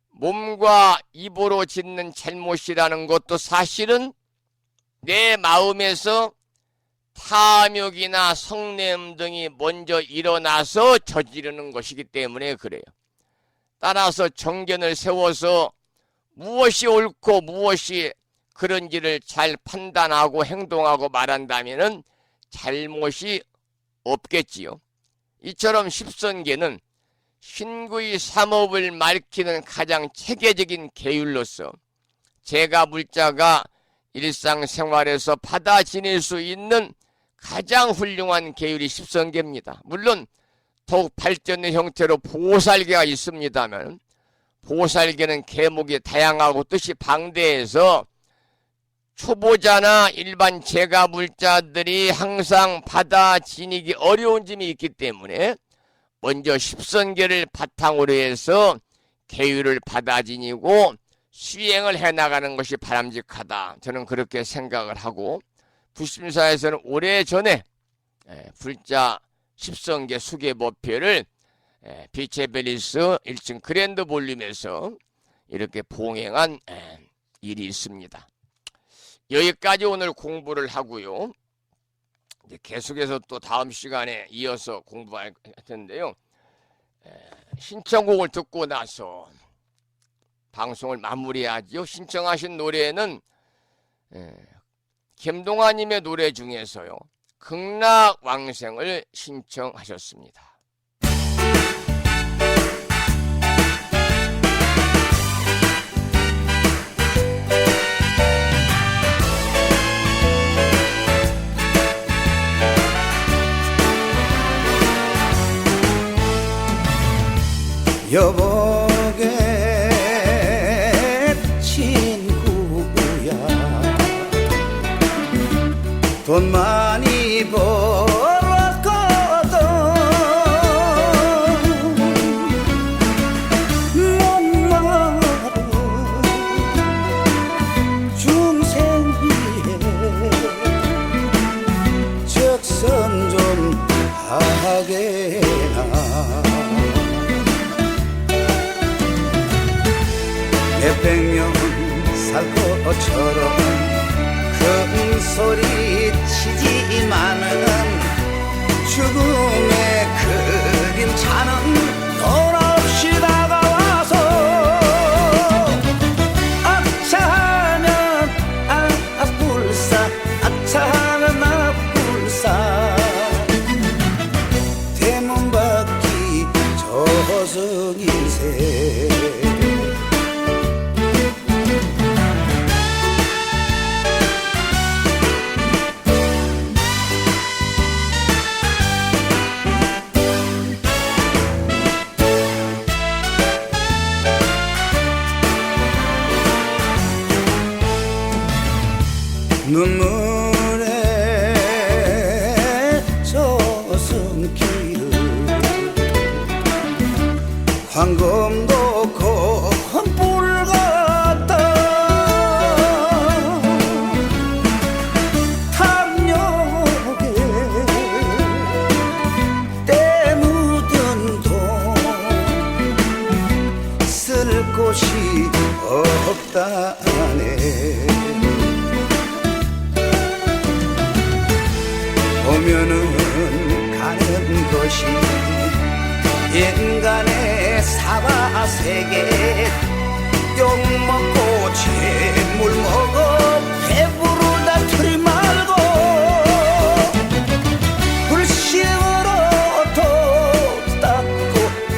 몸과 입으로 짓는 잘못이라는 것도 사실은 내 마음에서 탐욕이나 성냄 등이 먼저 일어나서 저지르는 것이기 때문에 그래요. 따라서 정견을 세워서 무엇이 옳고 무엇이 그런지를 잘 판단하고 행동하고 말한다면 잘못이 없겠지요. 이처럼 십선계는 신구의 삼업을 밝히는 가장 체계적인 계율로서 제가 물자가 일상생활에서 받아 지닐 수 있는 가장 훌륭한 계율이 십선계입니다. 물론 더욱 발전된 형태로 보살계가 있습니다만 보살계는 계목이 다양하고 뜻이 방대해서 초보자나 일반 제가 물자들이 항상 받아 지니기 어려운 점이 있기 때문에 먼저 십선계를 바탕으로 해서 계율을 받아 지니고 수행을 해나가는 것이 바람직하다. 저는 그렇게 생각을 하고 부심사에서는 오래전에 불자 십선계 수계법회를 비체벨리스 1층 그랜드 볼륨에서 이렇게 봉행한 일이 있습니다. 여기까지 오늘 공부를 하고요. 이제 계속해서 또 다음 시간에 이어서 공부할 텐데요. 신청곡을 듣고 나서 방송을 마무리하죠. 신청하신 노래는 김동아님의 노래 중에서요. 극락왕생을 신청하셨습니다. 여보게 친구야 돈 많이 벌었거든 목마른 중생비에 적선 좀 하게나 몇백 년 살 것처럼 큰 소리 치지만은 죽음의 그림자는 돌아없이 다가와서 악차하면 악불사 악차하면 악불사 대문 밖이 저승일세 눈물에 젖은 길을 황금도 검불 같다 탐욕에 때 묻은 돈 쓸 곳이 없다네 보면은 가는 것이 인간의 사바세계 욕먹고 재물 먹어 배부르다 틀 말고 불심으로 도 닦고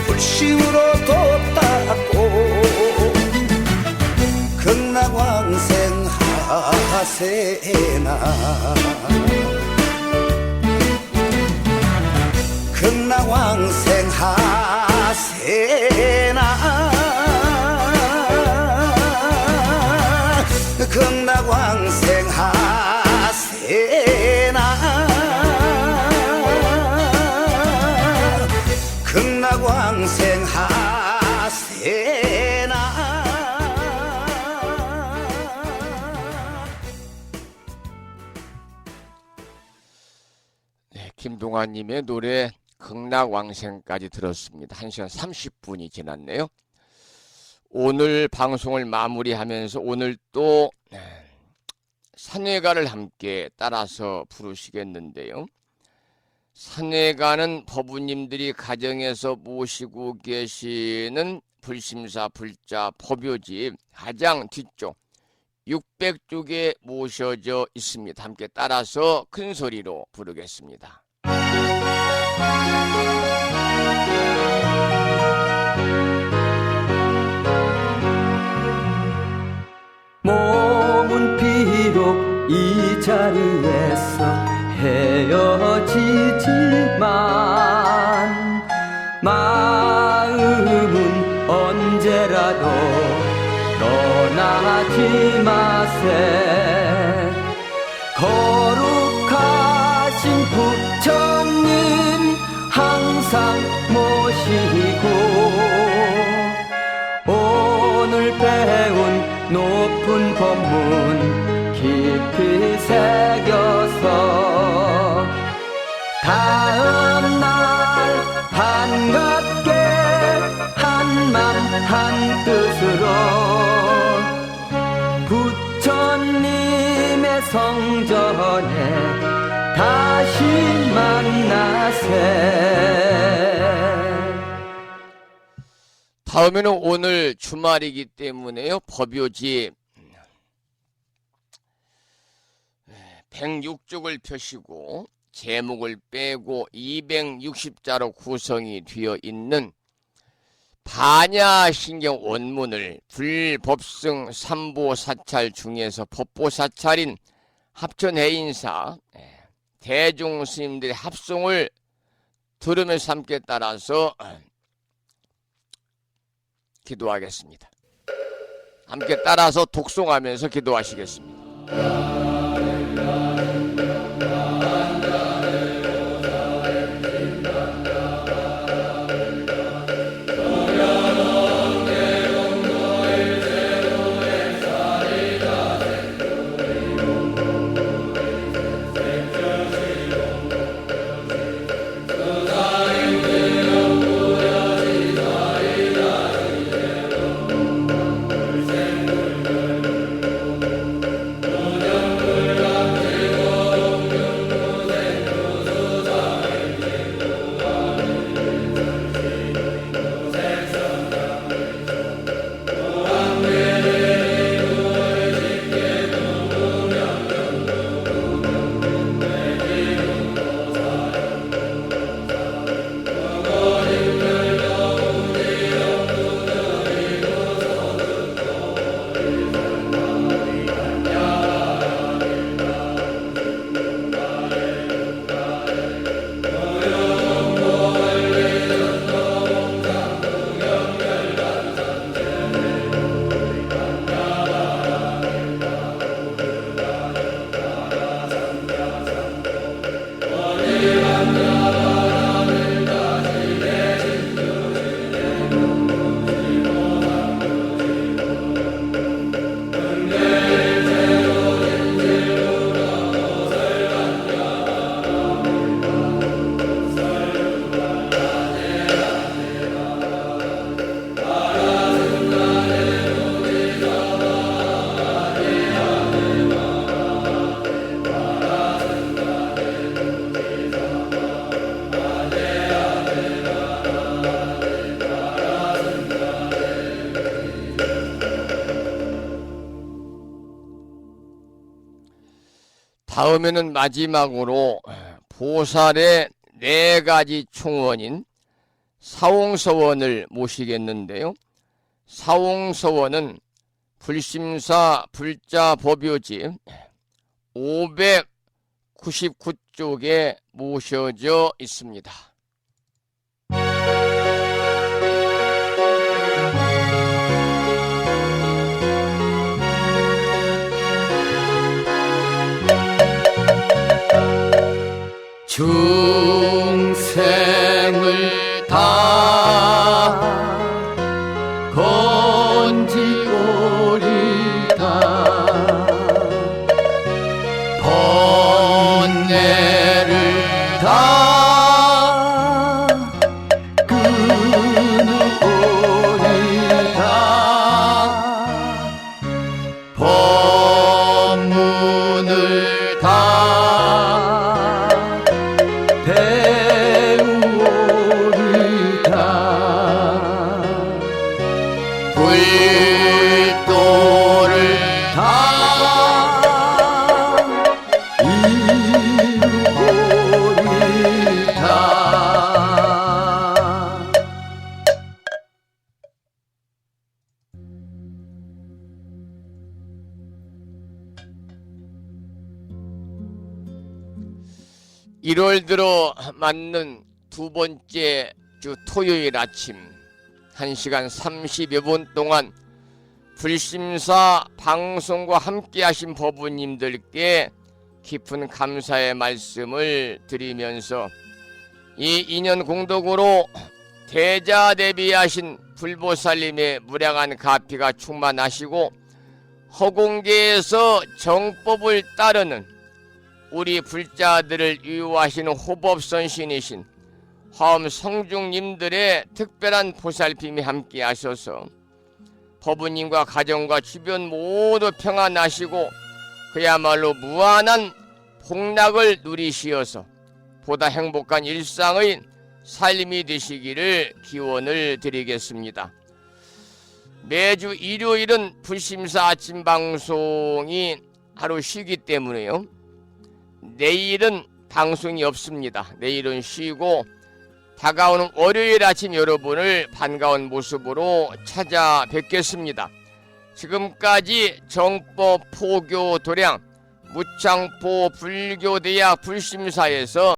불심으로 도 닦고 극락왕생 하세나 극락왕생 하세나 극락왕생 하세나 되나 네, 김동완님의 노래 극락왕생까지 들었습니다. 1시간 30분이 지났네요. 오늘 방송을 마무리하면서 오늘 또 산회가를 함께 따라서 부르시겠는데요. 산회가는 법우님들이 가정에서 모시고 계시는 불심사 불자 법요지 가장 뒤쪽 600쪽에 모셔져 있습니다. 함께 따라서 큰 소리로 부르겠습니다. 몸은 비록 이 자리에서 헤어지지만 마음은 언제라도 떠나지 마세. 거룩하신 부처님 항상 모시고 오늘 배운 높은 법문 깊이 새겨서 다음날 반갑게 한맘 한뜻으로 부처님의 성전에 다시 만나세. 다음에는 오늘 주말이기 때문에요. 법요지 106쪽을 펴시고 제목을 빼고 260자로 구성이 되어 있는 반야신경 원문을 불법승 삼보사찰 중에서 법보사찰인 합천해인사 대중스님들의 합송을 들으면서 함께 따라서 기도하겠습니다. 함께 따라서 독송하면서 기도하시겠습니다. 다음에는 마지막으로 보살의 4가지 총원인 사홍서원을 모시겠는데요. 사홍서원은 불심사 불자 법요지 599쪽에 모셔져 있습니다. 중생을 다 은혜를 다 끊어오리다 법문을 다 배우오리다 불도를 다 이루오리다 일월 들어 맞는 두 번째 주 토요일 아침 1시간 30여 분 동안 불심사 방송과 함께 하신 법부님들께 깊은 감사의 말씀을 드리면서 이 인연 공덕으로 대자대비하신 불보살님의 무량한 가피가 충만하시고 허공계에서 정법을 따르는 우리 불자들을 유효하시는 호법선신이신 화엄 성중님들의 특별한 보살핌이 함께 하셔서 법부님과 가정과 주변 모두 평안하시고 그야말로 무한한 복락을 누리시어서 보다 행복한 일상의 삶이 되시기를 기원을 드리겠습니다. 매주 일요일은 불심사 아침 방송이 하루 쉬기 때문에요. 내일은 방송이 없습니다. 내일은 쉬고 다가오는 월요일 아침 여러분을 반가운 모습으로 찾아뵙겠습니다. 지금까지 정법 포교 도량 무창포 불교대학 불심사에서